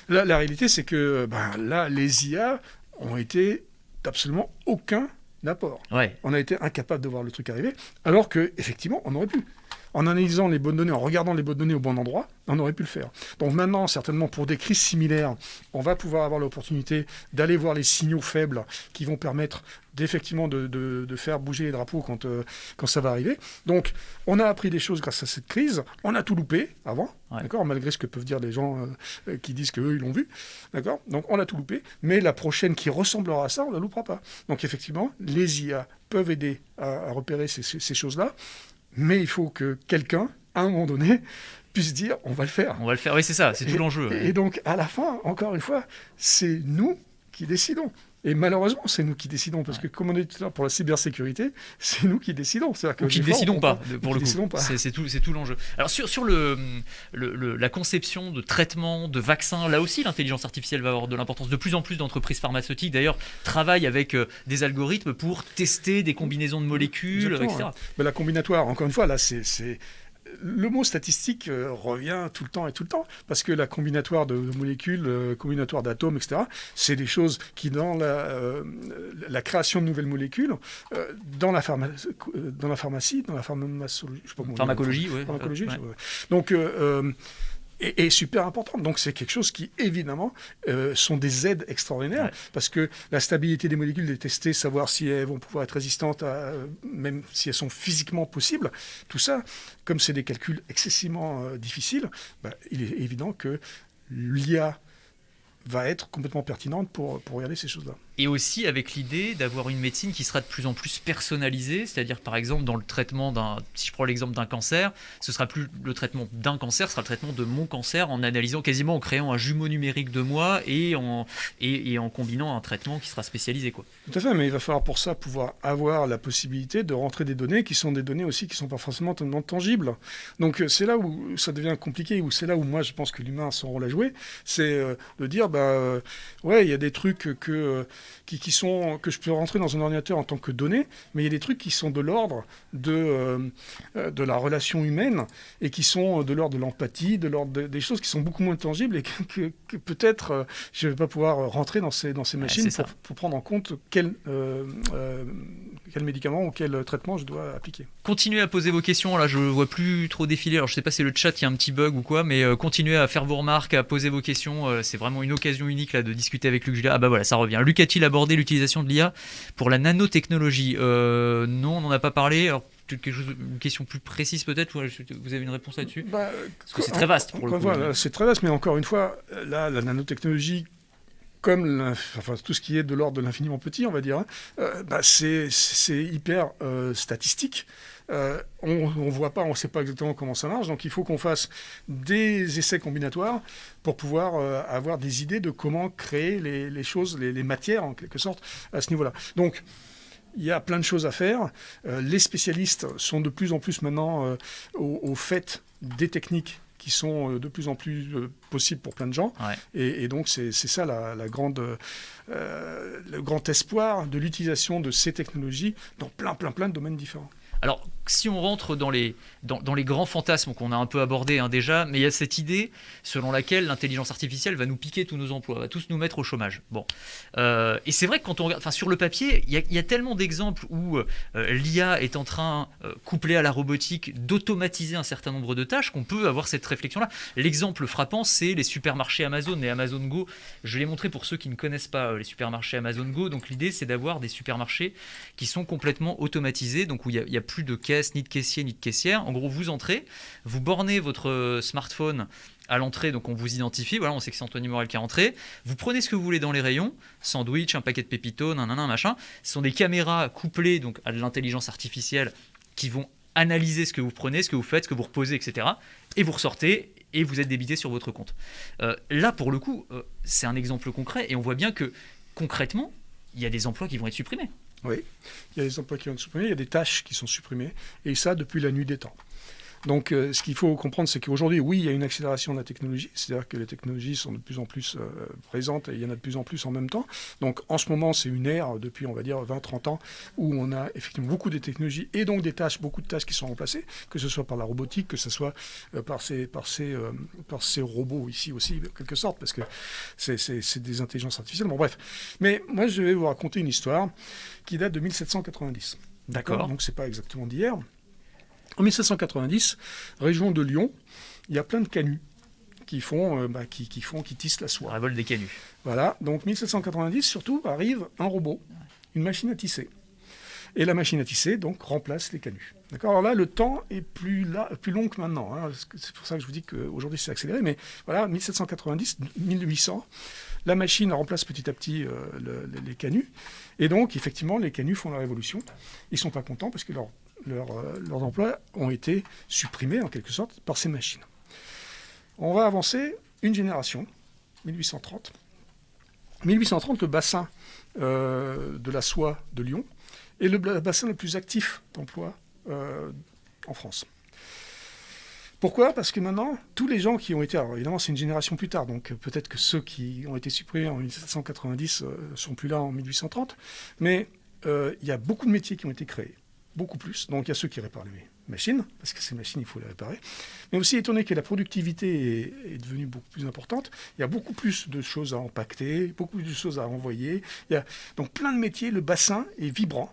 là, la réalité c'est que là, les IA ont été d'absolument aucun apport. Ouais. On a été incapable de voir le truc arriver, alors qu'effectivement on aurait pu. En analysant les bonnes données, en regardant les bonnes données au bon endroit, on aurait pu le faire. Donc maintenant, certainement, pour des crises similaires, on va pouvoir avoir l'opportunité d'aller voir les signaux faibles qui vont permettre d'effectivement de faire bouger les drapeaux quand ça va arriver. Donc, on a appris des choses grâce à cette crise. On a tout loupé avant, d'accord, malgré ce que peuvent dire les gens qui disent qu'eux, ils l'ont vu. D'accord. Donc, on a tout loupé. Mais la prochaine qui ressemblera à ça, on ne la loupera pas. Donc, effectivement, les IA peuvent aider à repérer ces choses-là. Mais il faut que quelqu'un, à un moment donné, puisse dire « on va le faire ». On va le faire, oui c'est ça, c'est tout l'enjeu. Et donc, à la fin, encore une fois, c'est nous qui décidons. Et malheureusement, c'est nous qui décidons, parce que comme on est tout à l'heure pour la cybersécurité, c'est nous qui décidons. C'est-à-dire que ou qui ne décidons pas, pour le coup. Pas. C'est tout l'enjeu. Alors sur la conception de traitements, de vaccins, là aussi l'intelligence artificielle va avoir de l'importance. De plus en plus d'entreprises pharmaceutiques, d'ailleurs, travaillent avec des algorithmes pour tester des combinaisons de molécules, etc. Mais la combinatoire, encore une fois, là, c'est le mot statistique revient tout le temps, parce que la combinatoire de molécules, combinatoire d'atomes, etc., c'est des choses qui, dans la création de nouvelles molécules, dans la pharmacie, dans la pharmacologie, je sais pas comment pharmacologie, oui. Donc, est super importante. Donc c'est quelque chose qui, évidemment, sont des aides extraordinaires, parce que la stabilité des molécules, les tester, savoir si elles vont pouvoir être résistantes, même si elles sont physiquement possibles, tout ça, comme c'est des calculs excessivement difficiles, il est évident que l'IA va être complètement pertinente pour regarder ces choses-là. Et aussi avec l'idée d'avoir une médecine qui sera de plus en plus personnalisée, c'est-à-dire par exemple dans le traitement si je prends l'exemple d'un cancer, ce sera plus le traitement d'un cancer, ce sera le traitement de mon cancer en analysant quasiment, en créant un jumeau numérique de moi et en combinant un traitement qui sera spécialisé, quoi. Tout à fait, mais il va falloir pour ça pouvoir avoir la possibilité de rentrer des données qui sont des données aussi qui ne sont pas forcément tellement tangibles. Donc c'est là où ça devient compliqué, ou c'est là où moi je pense que l'humain a son rôle à jouer, c'est de dire, il y a des trucs que je peux rentrer dans un ordinateur en tant que données, mais il y a des trucs qui sont de l'ordre de la relation humaine et qui sont de l'ordre de l'empathie, de l'ordre des choses qui sont beaucoup moins tangibles et que peut-être je ne vais pas pouvoir rentrer dans ces machines pour prendre en compte quel médicament ou quel traitement je dois appliquer. Continuez à poser vos questions, là je ne vois plus trop défiler, alors je ne sais pas si c'est le chat qui a un petit bug ou quoi, mais continuez à faire vos remarques, à poser vos questions, c'est vraiment une occasion unique là, de discuter avec Luc Julia. Ah bah voilà, ça revient. Luc a-t-il abordé l'utilisation de l'IA pour la nanotechnologie? Non, on n'en a pas parlé. Alors, une question plus précise peut-être, vous avez une réponse là-dessus? Parce que c'est très vaste pour le coup. C'est très vaste, mais encore une fois, là, la nanotechnologie, comme tout ce qui est de l'ordre de l'infiniment petit, on va dire, c'est hyper statistique. On ne voit pas, on ne sait pas exactement comment ça marche, donc il faut qu'on fasse des essais combinatoires pour pouvoir avoir des idées de comment créer les choses, les matières en quelque sorte à ce niveau-là. Donc il y a plein de choses à faire. Les spécialistes sont de plus en plus maintenant au fait des techniques qui sont de plus en plus possibles pour plein de gens. Ouais. Et donc, c'est ça le grand espoir de l'utilisation de ces technologies dans plein de domaines différents. Alors, si on rentre dans les grands fantasmes qu'on a un peu abordés déjà, mais il y a cette idée selon laquelle l'intelligence artificielle va nous piquer tous nos emplois, va tous nous mettre au chômage. Bon. Et c'est vrai que quand on regarde, sur le papier, il y a tellement d'exemples où l'IA est en train, couplée à la robotique, d'automatiser un certain nombre de tâches qu'on peut avoir cette réflexion-là. L'exemple frappant, c'est les supermarchés Amazon et Amazon Go. Je l'ai montré pour ceux qui ne connaissent pas les supermarchés Amazon Go. Donc l'idée, c'est d'avoir des supermarchés qui sont complètement automatisés, donc où il y a plus de caisse, ni de caissier, ni de caissière. En gros, vous entrez, vous bornez votre smartphone à l'entrée, donc on vous identifie, voilà, on sait que c'est Anthony Morel qui est rentré. Vous prenez ce que vous voulez dans les rayons, sandwich, un paquet de pépito, machin. Ce sont des caméras couplées donc à de l'intelligence artificielle qui vont analyser ce que vous prenez, ce que vous faites, ce que vous reposez, etc. Et vous ressortez et vous êtes débité sur votre compte. Là, pour le coup, c'est un exemple concret et on voit bien que concrètement, il y a des emplois qui vont être supprimés. Oui, il y a des emplois qui vont être supprimés, il y a des tâches qui sont supprimées, et ça depuis la nuit des temps. Donc ce qu'il faut comprendre, c'est qu'aujourd'hui, oui, il y a une accélération de la technologie, c'est-à-dire que les technologies sont de plus en plus présentes, et il y en a de plus en plus en même temps. Donc en ce moment, c'est une ère, depuis on va dire 20-30 ans, où on a effectivement beaucoup de technologies, et donc beaucoup de tâches qui sont remplacées, que ce soit par la robotique, que ce soit par ces robots ici aussi, en quelque sorte, parce que c'est des intelligences artificielles. Bon bref, mais moi je vais vous raconter une histoire qui date de 1790. D'accord. Donc c'est pas exactement d'hier. En 1790, région de Lyon, il y a plein de canuts qui tissent la soie. La révolte des canuts. Voilà, donc 1790, surtout, arrive un robot, une machine à tisser. Et la machine à tisser, donc, remplace les canuts. D'accord ? Alors là, le temps est plus long que maintenant. Hein. C'est pour ça que je vous dis qu'aujourd'hui, c'est accéléré. Mais voilà, 1790, 1800, la machine remplace petit à petit les canuts. Et donc, effectivement, les canuts font la révolution. Ils ne sont pas contents parce que leurs emplois ont été supprimés, en quelque sorte, par ces machines. On va avancer une génération, 1830. 1830, le bassin de la soie de Lyon est le bassin le plus actif d'emploi en France. Pourquoi ? Parce que maintenant, tous les gens qui ont été... Alors évidemment, c'est une génération plus tard, donc peut-être que ceux qui ont été supprimés en 1790 ne sont plus là en 1830, mais il y a beaucoup de métiers qui ont été créés, beaucoup plus. Donc il y a ceux qui réparent les machines, parce que ces machines, il faut les réparer. Mais aussi, étant donné que la productivité est devenue beaucoup plus importante, il y a beaucoup plus de choses à empaqueter, beaucoup plus de choses à envoyer. Il y a donc plein de métiers, le bassin est vibrant.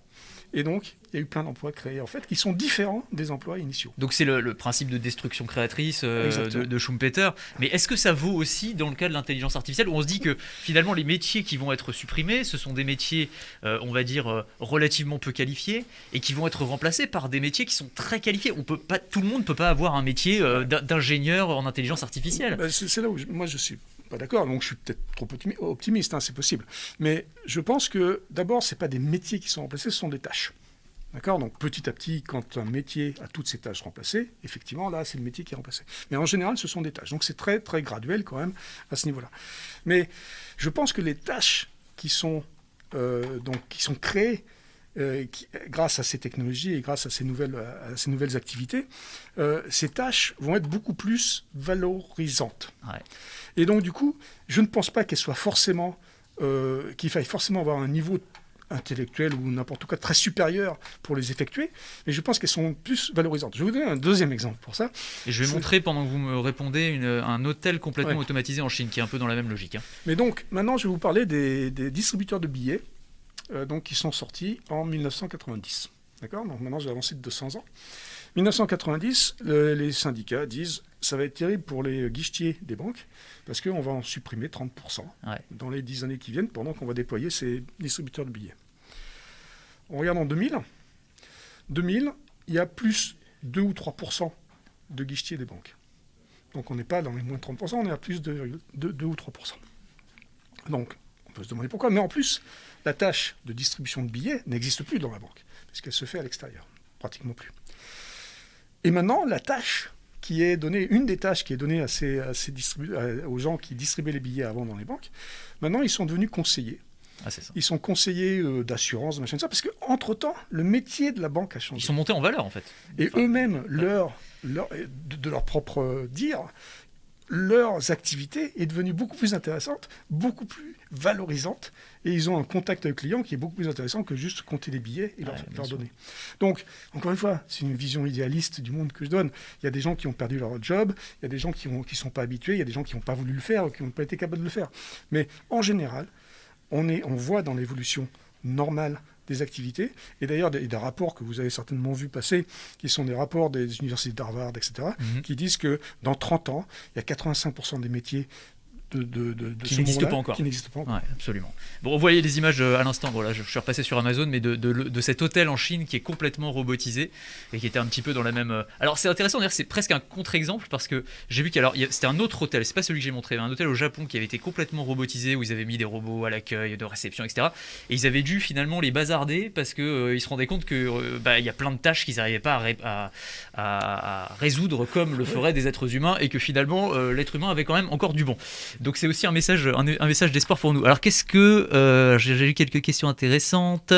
Et donc, il y a eu plein d'emplois créés, en fait, qui sont différents des emplois initiaux. Donc c'est le principe de destruction créatrice de Schumpeter. Mais est-ce que ça vaut aussi dans le cas de l'intelligence artificielle, où on se dit que finalement les métiers qui vont être supprimés, ce sont des métiers, on va dire, relativement peu qualifiés, et qui vont être remplacés par des métiers qui sont très qualifiés. Tout le monde ne peut pas avoir un métier d'ingénieur en intelligence artificielle. C'est là où moi je suis pas d'accord, donc je suis peut-être trop optimiste, c'est possible. Mais je pense que d'abord, ce n'est pas des métiers qui sont remplacés, ce sont des tâches. D'accord ? Donc petit à petit, quand un métier a toutes ses tâches remplacées, effectivement, là, c'est le métier qui est remplacé. Mais en général, ce sont des tâches. Donc c'est très, très graduel quand même à ce niveau-là. Mais je pense que les tâches qui sont créées grâce à ces technologies et grâce à ces nouvelles activités, ces tâches vont être beaucoup plus valorisantes. Ouais. Et donc, du coup, je ne pense pas qu'il faille forcément avoir un niveau intellectuel ou n'importe quoi très supérieur pour les effectuer, mais je pense qu'elles sont plus valorisantes. Je vais vous donner un deuxième exemple pour ça. Et je vais montrer, pendant que vous me répondez, un hôtel complètement automatisé en Chine, qui est un peu dans la même logique. Mais donc, maintenant, je vais vous parler des distributeurs de billets qui sont sortis en 1990. D'accord ? Donc maintenant, j'ai avancé de 200 ans. 1990, les syndicats disent ça va être terrible pour les guichetiers des banques parce qu'on va en supprimer 30% dans les 10 années qui viennent pendant qu'on va déployer ces distributeurs de billets. On regarde en 2000. 2000, il y a plus 2 ou 3% de guichetiers des banques. Donc on n'est pas dans les moins de 30%, on est à plus de 2 ou 3%. Donc on peut se demander pourquoi. Mais en plus, la tâche de distribution de billets n'existe plus dans la banque puisqu'elle se fait à l'extérieur. Pratiquement plus. Et maintenant, la tâche qui est donnée, une des tâches qui est donnée aux gens qui distribuaient les billets avant dans les banques, maintenant ils sont devenus conseillers. Ah, c'est ça. Ils sont conseillers d'assurance, machin de ça, parce qu'entre-temps, le métier de la banque a changé. Ils sont montés en valeur, en fait. Et eux-mêmes, de leur propre dire, leurs activités est devenue beaucoup plus intéressante, beaucoup plus valorisante, et ils ont un contact avec le client qui est beaucoup plus intéressant que juste compter des billets et leur donner. Donc, encore une fois, c'est une vision idéaliste du monde que je donne. Il y a des gens qui ont perdu leur job, il y a des gens qui ne sont pas habitués, il y a des gens qui n'ont pas voulu le faire, qui n'ont pas été capables de le faire. Mais en général, on voit dans l'évolution normale des activités, et d'ailleurs des rapports que vous avez certainement vu passer, qui sont des rapports des universités d'Harvard, etc., qui disent que dans 30 ans, il y a 85% des métiers qui n'existent pas encore. Ouais, absolument. Bon, vous voyez les images à l'instant. Voilà, je suis repassé sur Amazon, mais de cet hôtel en Chine qui est complètement robotisé et qui était un petit peu dans la même. Alors c'est intéressant, d'ailleurs, c'est presque un contre-exemple parce que j'ai vu c'était un autre hôtel. C'est pas celui que j'ai montré, mais un hôtel au Japon qui avait été complètement robotisé où ils avaient mis des robots à l'accueil, de réception, etc. Et ils avaient dû finalement les bazarder parce que ils se rendaient compte que il y a plein de tâches qu'ils n'arrivaient pas à résoudre comme le feraient des êtres humains et que finalement l'être humain avait quand même encore du bon. Donc c'est aussi un message d'espoir pour nous. Alors qu'est-ce que... j'ai eu quelques questions intéressantes.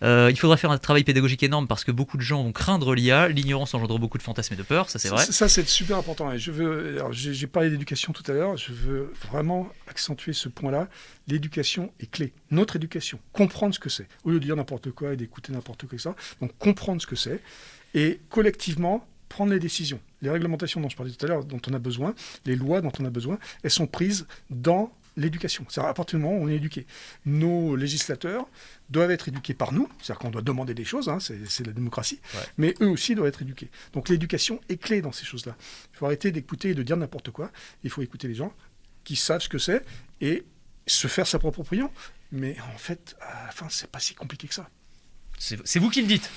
Il faudra faire un travail pédagogique énorme parce que beaucoup de gens vont craindre l'IA. L'ignorance engendre beaucoup de fantasmes et de peurs, ça c'est vrai. Ça c'est super important. Et j'ai parlé d'éducation tout à l'heure, je veux vraiment accentuer ce point-là. L'éducation est clé. Notre éducation, comprendre ce que c'est. Au lieu de dire n'importe quoi et d'écouter n'importe quoi, ça. Donc comprendre ce que c'est. Et collectivement, prendre les décisions. Les réglementations dont je parlais tout à l'heure, dont on a besoin, les lois dont on a besoin, elles sont prises dans l'éducation. C'est-à-dire à partir du moment où on est éduqué. Nos législateurs doivent être éduqués par nous, c'est-à-dire qu'on doit demander des choses, c'est la démocratie, mais eux aussi doivent être éduqués. Donc l'éducation est clé dans ces choses-là. Il faut arrêter d'écouter et de dire n'importe quoi. Il faut écouter les gens qui savent ce que c'est et se faire sa propre opinion. Mais en fait, à la fin, c'est pas si compliqué que ça. C'est vous qui le dites.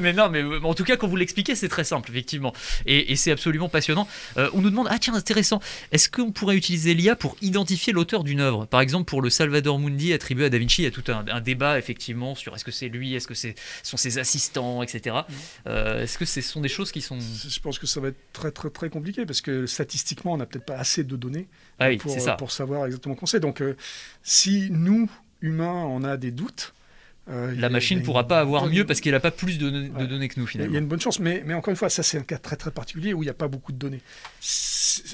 Mais non, mais en tout cas, quand vous l'expliquez, c'est très simple, effectivement. Et c'est absolument passionnant. On nous demande, ah tiens, intéressant, est-ce qu'on pourrait utiliser l'IA pour identifier l'auteur d'une œuvre? Par exemple, pour le Salvador Mundi attribué à Da Vinci, il y a tout un débat, effectivement, sur est-ce que c'est lui, est-ce que sont ses assistants, etc. Est-ce que ce sont des choses qui sont... Je pense que ça va être très, très, très compliqué, parce que statistiquement, on n'a peut-être pas assez de données oui, pour savoir exactement qu'on sait. Donc, si nous, humains, on a des doutes, la machine ne pourra pas avoir mieux parce qu'elle n'a pas plus de données que nous, finalement. Il y a une bonne chance, mais encore une fois, ça c'est un cas très très particulier où il n'y a pas beaucoup de données.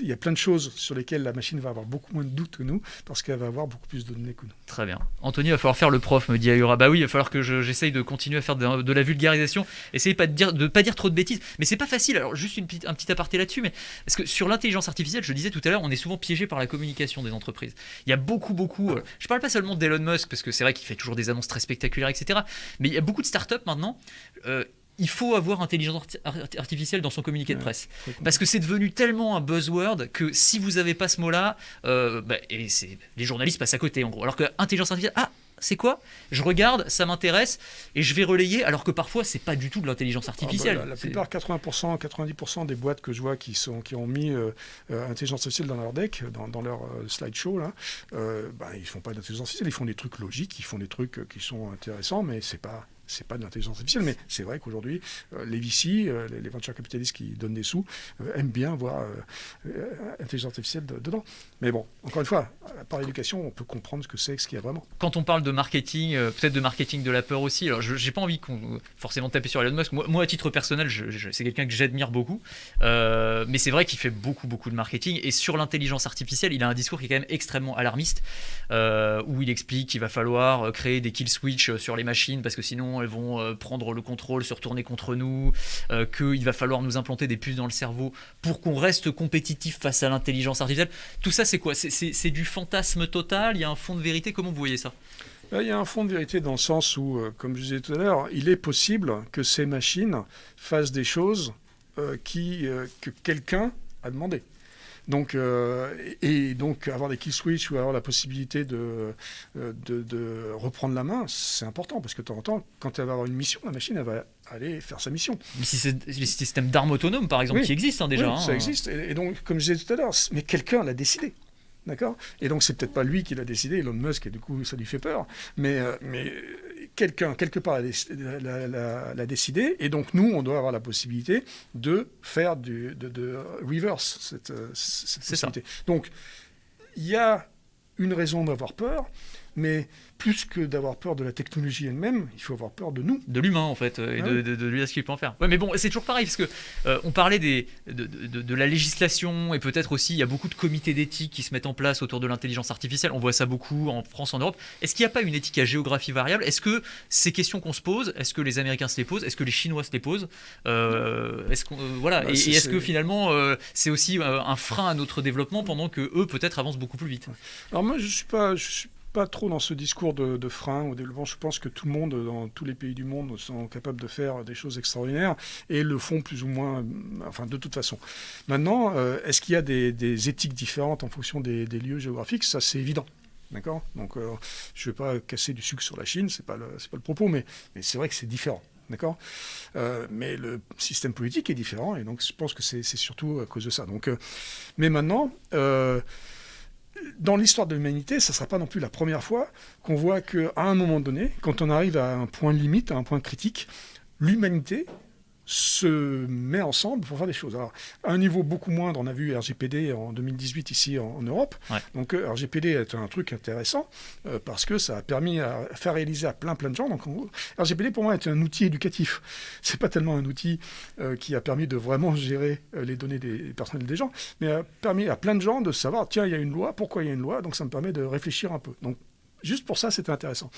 Il y a plein de choses sur lesquelles la machine va avoir beaucoup moins de doutes que nous, parce qu'elle va avoir beaucoup plus de données que nous. Très bien. Anthony, il va falloir faire le prof, me dit Ayura. Bah oui, il va falloir que j'essaye de continuer à faire de la vulgarisation, essayer de ne pas dire trop de bêtises. Mais c'est pas facile. Alors juste un petit aparté là-dessus, mais parce que sur l'intelligence artificielle, je disais tout à l'heure, on est souvent piégé par la communication des entreprises. Il y a beaucoup, je parle pas seulement d'Elon Musk, parce que c'est vrai qu'il fait toujours des annonces très spectaculaires, etc. Mais il y a beaucoup de startups maintenant. Il faut avoir intelligence artificielle dans son communiqué de presse. Parce que c'est devenu tellement un buzzword que si vous n'avez pas ce mot-là, les journalistes passent à côté, en gros. Alors que intelligence artificielle, c'est quoi? Je regarde, ça m'intéresse, et je vais relayer, alors que parfois, c'est pas du tout de l'intelligence artificielle. La plupart, 80%, 90% des boîtes que je vois qui ont mis intelligence artificielle dans leur deck, dans leur slideshow, là, ils font pas d'intelligence artificielle, ils font des trucs logiques, ils font des trucs qui sont intéressants, mais c'est pas de l'intelligence artificielle, mais c'est vrai qu'aujourd'hui, les VC, les venture capitalistes qui donnent des sous, aiment bien voir intelligence artificielle dedans. Mais bon, encore une fois, par l'éducation, on peut comprendre ce qu'il y a vraiment. Quand on parle de marketing, peut-être de marketing de la peur aussi, alors j'ai pas envie qu'on forcément taper sur Elon Musk. Moi à titre personnel, c'est quelqu'un que j'admire beaucoup, mais c'est vrai qu'il fait beaucoup de marketing, et sur l'intelligence artificielle, il a un discours qui est quand même extrêmement alarmiste, où il explique qu'il va falloir créer des kill switch sur les machines, parce que sinon elles vont prendre le contrôle, se retourner contre nous, qu'il va falloir nous implanter des puces dans le cerveau pour qu'on reste compétitif face à l'intelligence artificielle. Tout ça, c'est quoi? C'est du fantasme total? Il y a un fond de vérité? Comment vous voyez ça? Il y a un fond de vérité dans le sens où, comme je disais tout à l'heure, il est possible que ces machines fassent des choses que quelqu'un a demandé. Donc, et donc avoir des kill switch ou avoir la possibilité de reprendre la main, c'est important, parce que de temps en temps, quand elle va avoir une mission, la machine elle va aller faire sa mission. Mais si c'est les systèmes d'armes autonomes, par exemple, qui existent déjà. Oui, ça existe. Et donc, comme je disais tout à l'heure, mais quelqu'un l'a décidé. D'accord ? Et donc, c'est peut-être pas lui qui l'a décidé, Elon Musk, et du coup, ça lui fait peur. Mais quelqu'un, quelque part, l'a décidé. Et donc, nous, on doit avoir la possibilité de faire de reverse cette possibilité. Donc, il y a une raison d'avoir peur, mais plus que d'avoir peur de la technologie elle-même, il faut avoir peur de nous. De l'humain, en fait, et de lui, ce qu'il peut en faire. Ouais, mais bon, c'est toujours pareil, parce que on parlait de la législation, et peut-être aussi, il y a beaucoup de comités d'éthique qui se mettent en place autour de l'intelligence artificielle. On voit ça beaucoup en France, en Europe. Est-ce qu'il n'y a pas une éthique à géographie variable? Est-ce que ces questions qu'on se pose, est-ce que les Américains se les posent? Est-ce que les Chinois se les posent? Est-ce que finalement, c'est aussi un frein à notre développement, pendant que eux, peut-être, avancent beaucoup plus vite? Alors moi, je suis pas trop dans ce discours de frein au développement. Je pense que tout le monde, dans tous les pays du monde, sont capables de faire des choses extraordinaires et le font plus ou moins, de toute façon. Maintenant, est-ce qu'il y a des éthiques différentes en fonction des lieux géographiques? Ça, c'est évident. D'accord ? Donc, je ne vais pas casser du sucre sur la Chine, c'est pas le propos, mais c'est vrai que c'est différent. D'accord ? Mais le système politique est différent, et donc je pense que c'est surtout à cause de ça. Donc, mais maintenant... dans l'histoire de l'humanité, ça ne sera pas non plus la première fois qu'on voit qu'à un moment donné, quand on arrive à un point limite, à un point critique, l'humanité se met ensemble pour faire des choses. Alors, à un niveau beaucoup moindre, on a vu RGPD en 2018 ici en Europe. Ouais. Donc RGPD est un truc intéressant parce que ça a permis à faire réaliser à plein de gens. Donc RGPD pour moi est un outil éducatif. C'est pas tellement un outil qui a permis de vraiment gérer les données des personnels des gens, mais a permis à plein de gens de savoir, tiens, il y a une loi, pourquoi il y a une loi, donc ça me permet de réfléchir un peu. Donc juste pour ça, c'était intéressant.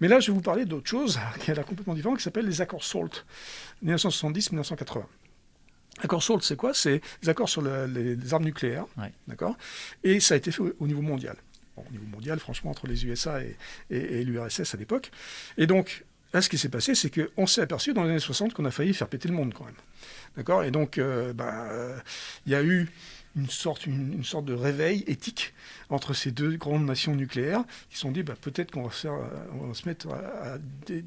Mais là, je vais vous parler d'autre chose qui est là complètement différente, qui s'appelle les accords SALT, 1970-1980. Accords SALT, c'est quoi ? C'est les accords sur les armes nucléaires, ouais. D'accord ? Et ça a été fait au niveau mondial. Bon, au niveau mondial, franchement, entre les USA et l'URSS à l'époque. Et donc, là, ce qui s'est passé, c'est qu'on s'est aperçu dans les années 60 qu'on a failli faire péter le monde quand même. D'accord ? Et donc, y a eu une sorte de réveil éthique entre ces deux grandes nations nucléaires qui se sont dit peut-être qu'on va se mettre à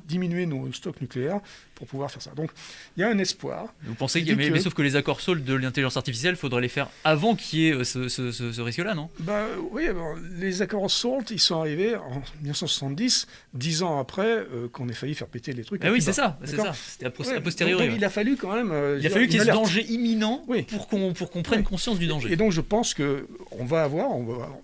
diminuer nos stocks nucléaires pour pouvoir faire ça. Donc il y a un espoir. Vous pensez mais sauf que les accords SALT de l'intelligence artificielle, il faudrait les faire avant qu'il y ait ce risque-là, non? Oui, les accords SALT, ils sont arrivés en 1970, 10 ans après qu'on ait failli faire péter les trucs. Oui, c'est ça. C'était a posteriori. Donc, il a fallu quand même. Il a fallu qu'il y ait ce danger imminent pour qu'on prenne conscience du danger. Et donc je pense qu'on va avoir,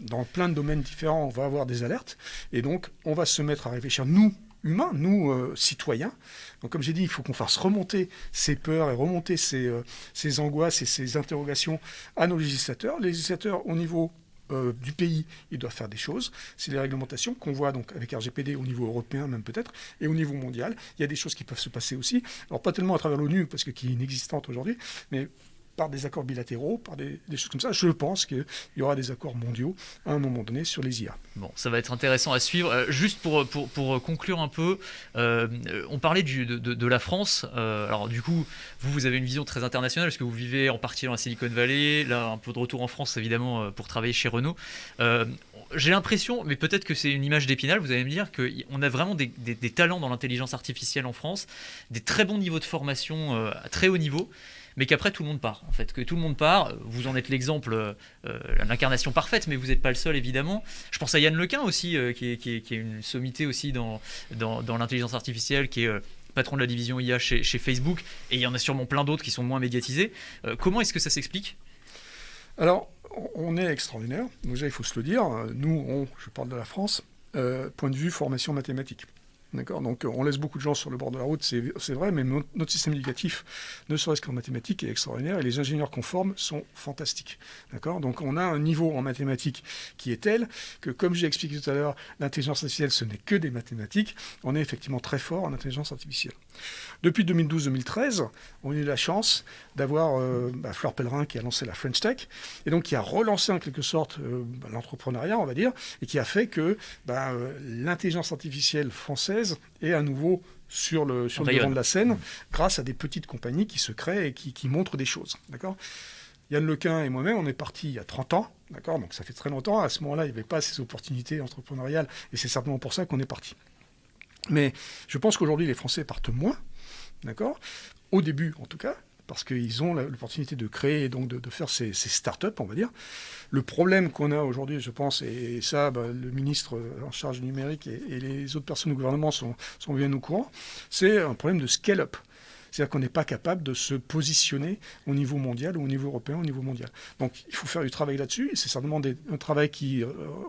dans plein de domaines différents, on va avoir des alertes. Et donc on va se mettre à réfléchir, nous, humains, nous, citoyens. Donc comme j'ai dit, il faut qu'on fasse remonter ces peurs et remonter ces angoisses et ces interrogations à nos législateurs. Les législateurs, au niveau du pays, ils doivent faire des choses. C'est les réglementations qu'on voit donc avec RGPD au niveau européen même peut-être, et au niveau mondial. Il y a des choses qui peuvent se passer aussi. Alors pas tellement à travers l'ONU, parce que qui est inexistante aujourd'hui, mais par des accords bilatéraux, par des choses comme ça. Je pense qu'il y aura des accords mondiaux à un moment donné sur les IA. Bon, ça va être intéressant à suivre. Juste pour conclure un peu, on parlait de la France. Alors du coup, vous avez une vision très internationale parce que vous vivez en partie dans la Silicon Valley, là un peu de retour en France évidemment pour travailler chez Renault. J'ai l'impression, mais peut-être que c'est une image d'Épinal, vous allez me dire qu'on a vraiment des talents dans l'intelligence artificielle en France, des très bons niveaux de formation à très haut niveau, mais qu'après tout le monde part, en fait, que tout le monde part. Vous en êtes l'exemple, l'incarnation parfaite, mais vous n'êtes pas le seul, évidemment. Je pense à Yann Lequin aussi, qui est une sommité aussi dans l'intelligence artificielle, qui est patron de la division IA chez Facebook, et il y en a sûrement plein d'autres qui sont moins médiatisés. Comment est-ce que ça s'explique ? Alors, on est extraordinaire, déjà il faut se le dire. Nous, je parle de la France, point de vue formation mathématique. D'accord. Donc on laisse beaucoup de gens sur le bord de la route, c'est vrai, mais notre système éducatif, ne serait-ce qu'en mathématiques, est extraordinaire et les ingénieurs qu'on forme sont fantastiques. D'accord. Donc on a un niveau en mathématiques qui est tel que, comme j'ai expliqué tout à l'heure, l'intelligence artificielle, ce n'est que des mathématiques. On est effectivement très fort en intelligence artificielle. Depuis 2012-2013, on a eu la chance d'avoir Fleur Pellerin qui a lancé la French Tech et donc qui a relancé en quelque sorte l'entrepreneuriat, on va dire, et qui a fait que l'intelligence artificielle française est à nouveau sur le devant de la scène grâce à des petites compagnies qui se créent et qui montrent des choses. D'accord. Yann Lequin et moi-même, on est partis il y a 30 ans. D'accord. Donc ça fait très longtemps. À ce moment-là, il n'y avait pas ces opportunités entrepreneuriales et c'est certainement pour ça qu'on est partis. Mais je pense qu'aujourd'hui, les Français partent moins. D'accord. Au début, en tout cas, parce qu'ils ont l'opportunité de créer et donc de faire ces start-up, on va dire. Le problème qu'on a aujourd'hui, je pense, et ça, le ministre en charge du numérique et les autres personnes du gouvernement sont bien au courant, c'est un problème de scale-up. C'est-à-dire qu'on n'est pas capable de se positionner au niveau mondial ou au niveau européen, au niveau mondial. Donc il faut faire du travail là-dessus. C'est certainement un travail qui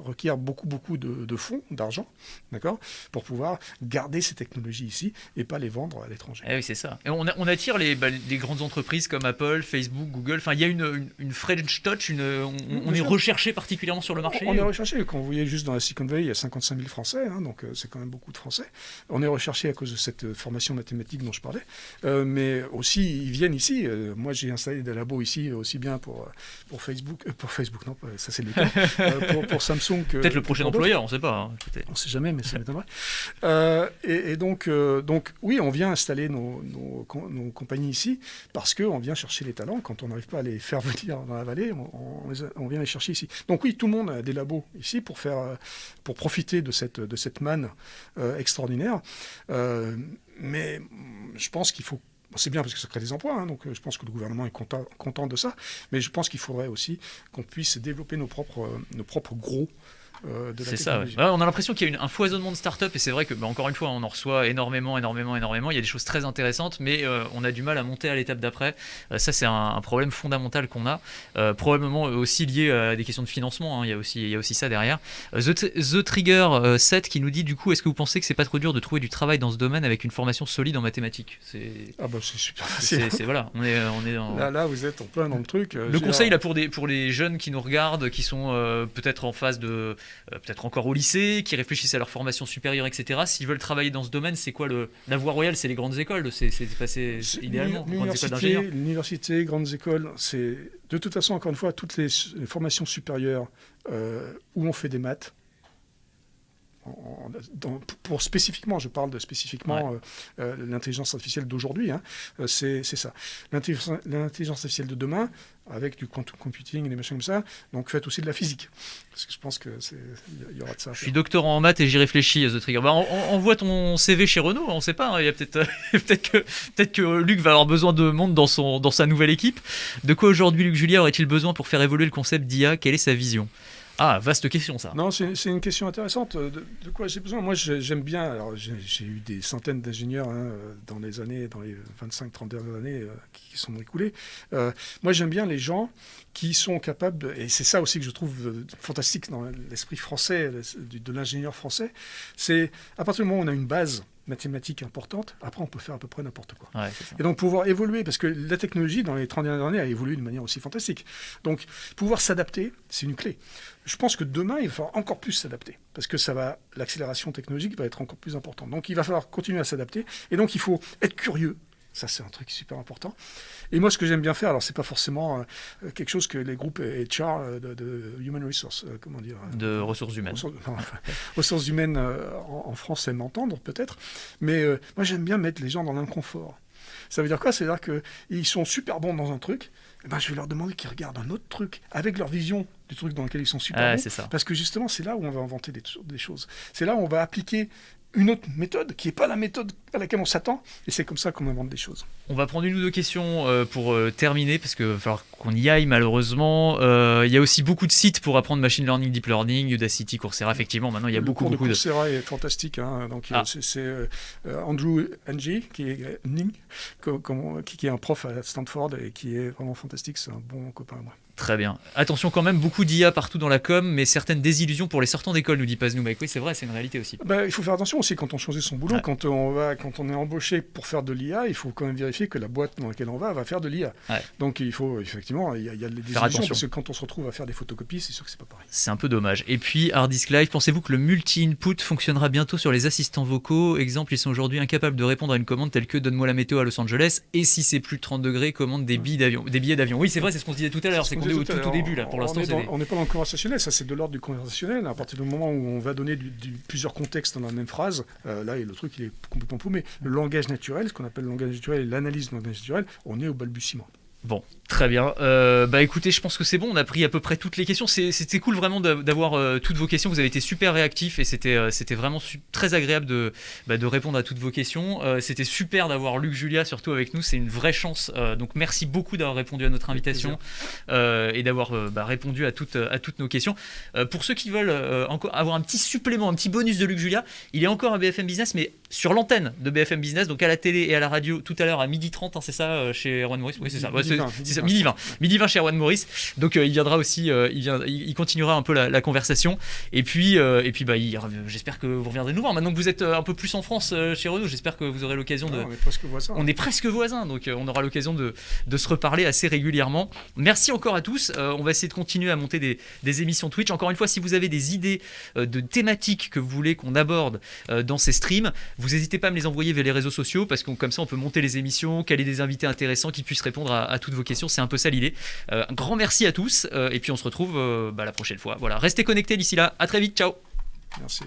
requiert beaucoup de fonds, d'argent, d'accord, pour pouvoir garder ces technologies ici et pas les vendre à l'étranger. Eh oui, c'est ça. Et on attire les grandes entreprises comme Apple, Facebook, Google. Enfin, il y a une French touch, on est recherché particulièrement sur le marché. On est recherché. Quand vous voyez juste dans la Silicon Valley, il y a 55 000 Français, donc c'est quand même beaucoup de Français. On est recherché à cause de cette formation mathématique dont je parlais. Mais aussi, ils viennent ici. Moi, j'ai installé des labos ici, aussi bien pour Facebook. Pour Facebook, non, ça c'est le cas. Pour Samsung. Peut-être le prochain employeur, on ne sait pas. Hein, on ne sait jamais, mais ça m'étonnerait. Et donc, oui, on vient installer nos compagnies ici parce qu'on vient chercher les talents. Quand on n'arrive pas à les faire venir dans la vallée, on vient les chercher ici. Donc oui, tout le monde a des labos ici pour profiter de cette manne extraordinaire. Mais je pense qu'il faut. C'est bien parce que ça crée des emplois, donc je pense que le gouvernement est content de ça. Mais je pense qu'il faudrait aussi qu'on puisse développer nos propres gros. C'est ça, ouais. On a l'impression qu'il y a un foisonnement de start-up et c'est vrai que, encore une fois, on en reçoit énormément. Il y a des choses très intéressantes, mais on a du mal à monter à l'étape d'après. Ça, c'est un problème fondamental qu'on a, probablement aussi lié à des questions de financement. Hein. Il y a aussi ça derrière. The Trigger 7 qui nous dit du coup, est-ce que vous pensez que c'est pas trop dur de trouver du travail dans ce domaine avec une formation solide en mathématiques ? C'est super facile. Voilà, on est dans... Là, vous êtes en plein dans le truc. Le conseil là pour les jeunes qui nous regardent, qui sont peut-être en phase de peut-être encore au lycée, qui réfléchissent à leur formation supérieure, etc. S'ils veulent travailler dans ce domaine, c'est quoi la voie royale ? C'est les grandes écoles, c'est idéalement grandes écoles d'ingénieurs. L'université, grandes écoles, c'est de toute façon, encore une fois, toutes les formations supérieures où on fait des maths, pour spécifiquement, je parle de spécifiquement l'intelligence artificielle d'aujourd'hui, hein, c'est ça. L'intelligence artificielle de demain, avec du quantum computing et des machins comme ça, donc faites aussi de la physique. Parce que je pense qu'il y aura de ça. Je suis doctorant en maths et j'y réfléchis, The Trigger. Envoie ton CV chez Renault, on ne sait pas. Il y a peut-être que Luc va avoir besoin de monde dans sa nouvelle équipe. De quoi aujourd'hui Luc Julia aurait-il besoin pour faire évoluer le concept d'IA? Quelle est sa vision? Ah, vaste question ça. Non, c'est une question intéressante. De quoi j'ai besoin? Moi, j'aime bien. Alors, j'ai eu des centaines d'ingénieurs dans les 25-30 dernières années qui sont écoulées. Moi, j'aime bien les gens qui sont capables, et c'est ça aussi que je trouve fantastique dans l'esprit français, de l'ingénieur français, c'est à partir du moment où on a une base mathématique importante, après on peut faire à peu près n'importe quoi. Ouais, c'est ça. Et donc pouvoir évoluer, parce que la technologie dans les 30 dernières années a évolué de manière aussi fantastique. Donc pouvoir s'adapter, c'est une clé. Je pense que demain, il va falloir encore plus s'adapter, parce que l'accélération technologique va être encore plus importante. Donc il va falloir continuer à s'adapter, et donc il faut être curieux. Ça, c'est un truc super important. Et moi, ce que j'aime bien faire, alors c'est pas forcément quelque chose que les groupes HR de Human Resource, comment dire, de ressources humaines. Ressources humaines en France aiment entendre peut-être, mais moi j'aime bien mettre les gens dans l'inconfort. Ça veut dire quoi? Ça veut dire qu'ils sont super bons dans un truc, et ben, je vais leur demander qu'ils regardent un autre truc, avec leur vision du truc dans lequel ils sont super bons. C'est ça. Parce que justement, c'est là où on va inventer des choses. C'est là où on va appliquer une autre méthode qui n'est pas la méthode à laquelle on s'attend, et c'est comme ça qu'on invente des choses. On va prendre une ou deux questions pour terminer, parce qu'il va falloir qu'on y aille malheureusement. Il y a aussi beaucoup de sites pour apprendre machine learning, deep learning, Udacity, Coursera, effectivement, maintenant il y a beaucoup de de... Coursera est fantastique, hein, donc c'est Andrew Ng, qui est un prof à Stanford, et qui est vraiment fantastique, c'est un bon copain à moi. Très bien. Attention quand même, beaucoup d'IA partout dans la com, mais certaines désillusions pour les sortants d'école, nous dit Paznou. Oui, c'est vrai, c'est une réalité aussi. Il faut faire attention aussi quand on choisit son boulot. Quand on est embauché pour faire de l'IA, il faut quand même vérifier que la boîte dans laquelle on va faire de l'IA. Ouais. Donc il faut effectivement, il y a des désillusions, parce que quand on se retrouve à faire des photocopies, c'est sûr que c'est pas pareil. C'est un peu dommage. Et puis, Hard Disk Live, pensez-vous que le multi-input fonctionnera bientôt sur les assistants vocaux? Exemple, ils sont aujourd'hui incapables de répondre à une commande telle que donne-moi la météo à Los Angeles, et si c'est plus de 30 degrés, commande des billets d'avion. Oui, c'est vrai, c'est ce qu'on se disait tout à l'heure, c'est qu'on est au tout début là. Pour l'instant, on n'est pas dans le conversationnel, ça c'est de l'ordre du conversationnel. À partir du moment où on va donner plusieurs contextes dans la même phrase, là le truc il est complètement paumé. Le langage naturel, ce qu'on appelle le langage naturel et l'analyse du langage naturel, on est au balbutiement. Bon, très bien. Écoutez, je pense que c'est bon, on a pris à peu près toutes les questions. C'était cool vraiment d'avoir toutes vos questions. Vous avez été super réactifs et c'était vraiment très agréable de répondre à toutes vos questions. C'était super d'avoir Luc Julia surtout avec nous, c'est une vraie chance. Donc merci beaucoup d'avoir répondu à notre invitation et d'avoir répondu à toutes nos questions. Pour ceux qui veulent encore avoir un petit supplément, un petit bonus de Luc Julia, il est encore à BFM Business, mais sur l'antenne de BFM Business, donc à la télé et à la radio tout à l'heure à 12h30, hein, c'est ça, chez Erwan Maurice? Oui, c'est ça. Midi 20 chez Erwan Maurice. Donc il viendra aussi, il continuera un peu la conversation. Et puis j'espère que vous reviendrez nous voir. Maintenant que vous êtes un peu plus en France chez Renault, j'espère que vous aurez l'occasion de... On est presque voisins. On est presque voisins, donc on aura l'occasion de se reparler assez régulièrement. Merci encore à tous. On va essayer de continuer à monter des émissions Twitch. Encore une fois, si vous avez des idées de thématiques que vous voulez qu'on aborde dans ces streams, vous n'hésitez pas à me les envoyer via les réseaux sociaux, parce que comme ça on peut monter les émissions, caler des invités intéressants qui puissent répondre à toutes vos questions. C'est un peu ça l'idée. Un grand merci à tous et puis on se retrouve la prochaine fois. Voilà, restez connectés d'ici là. À très vite. Ciao. Merci.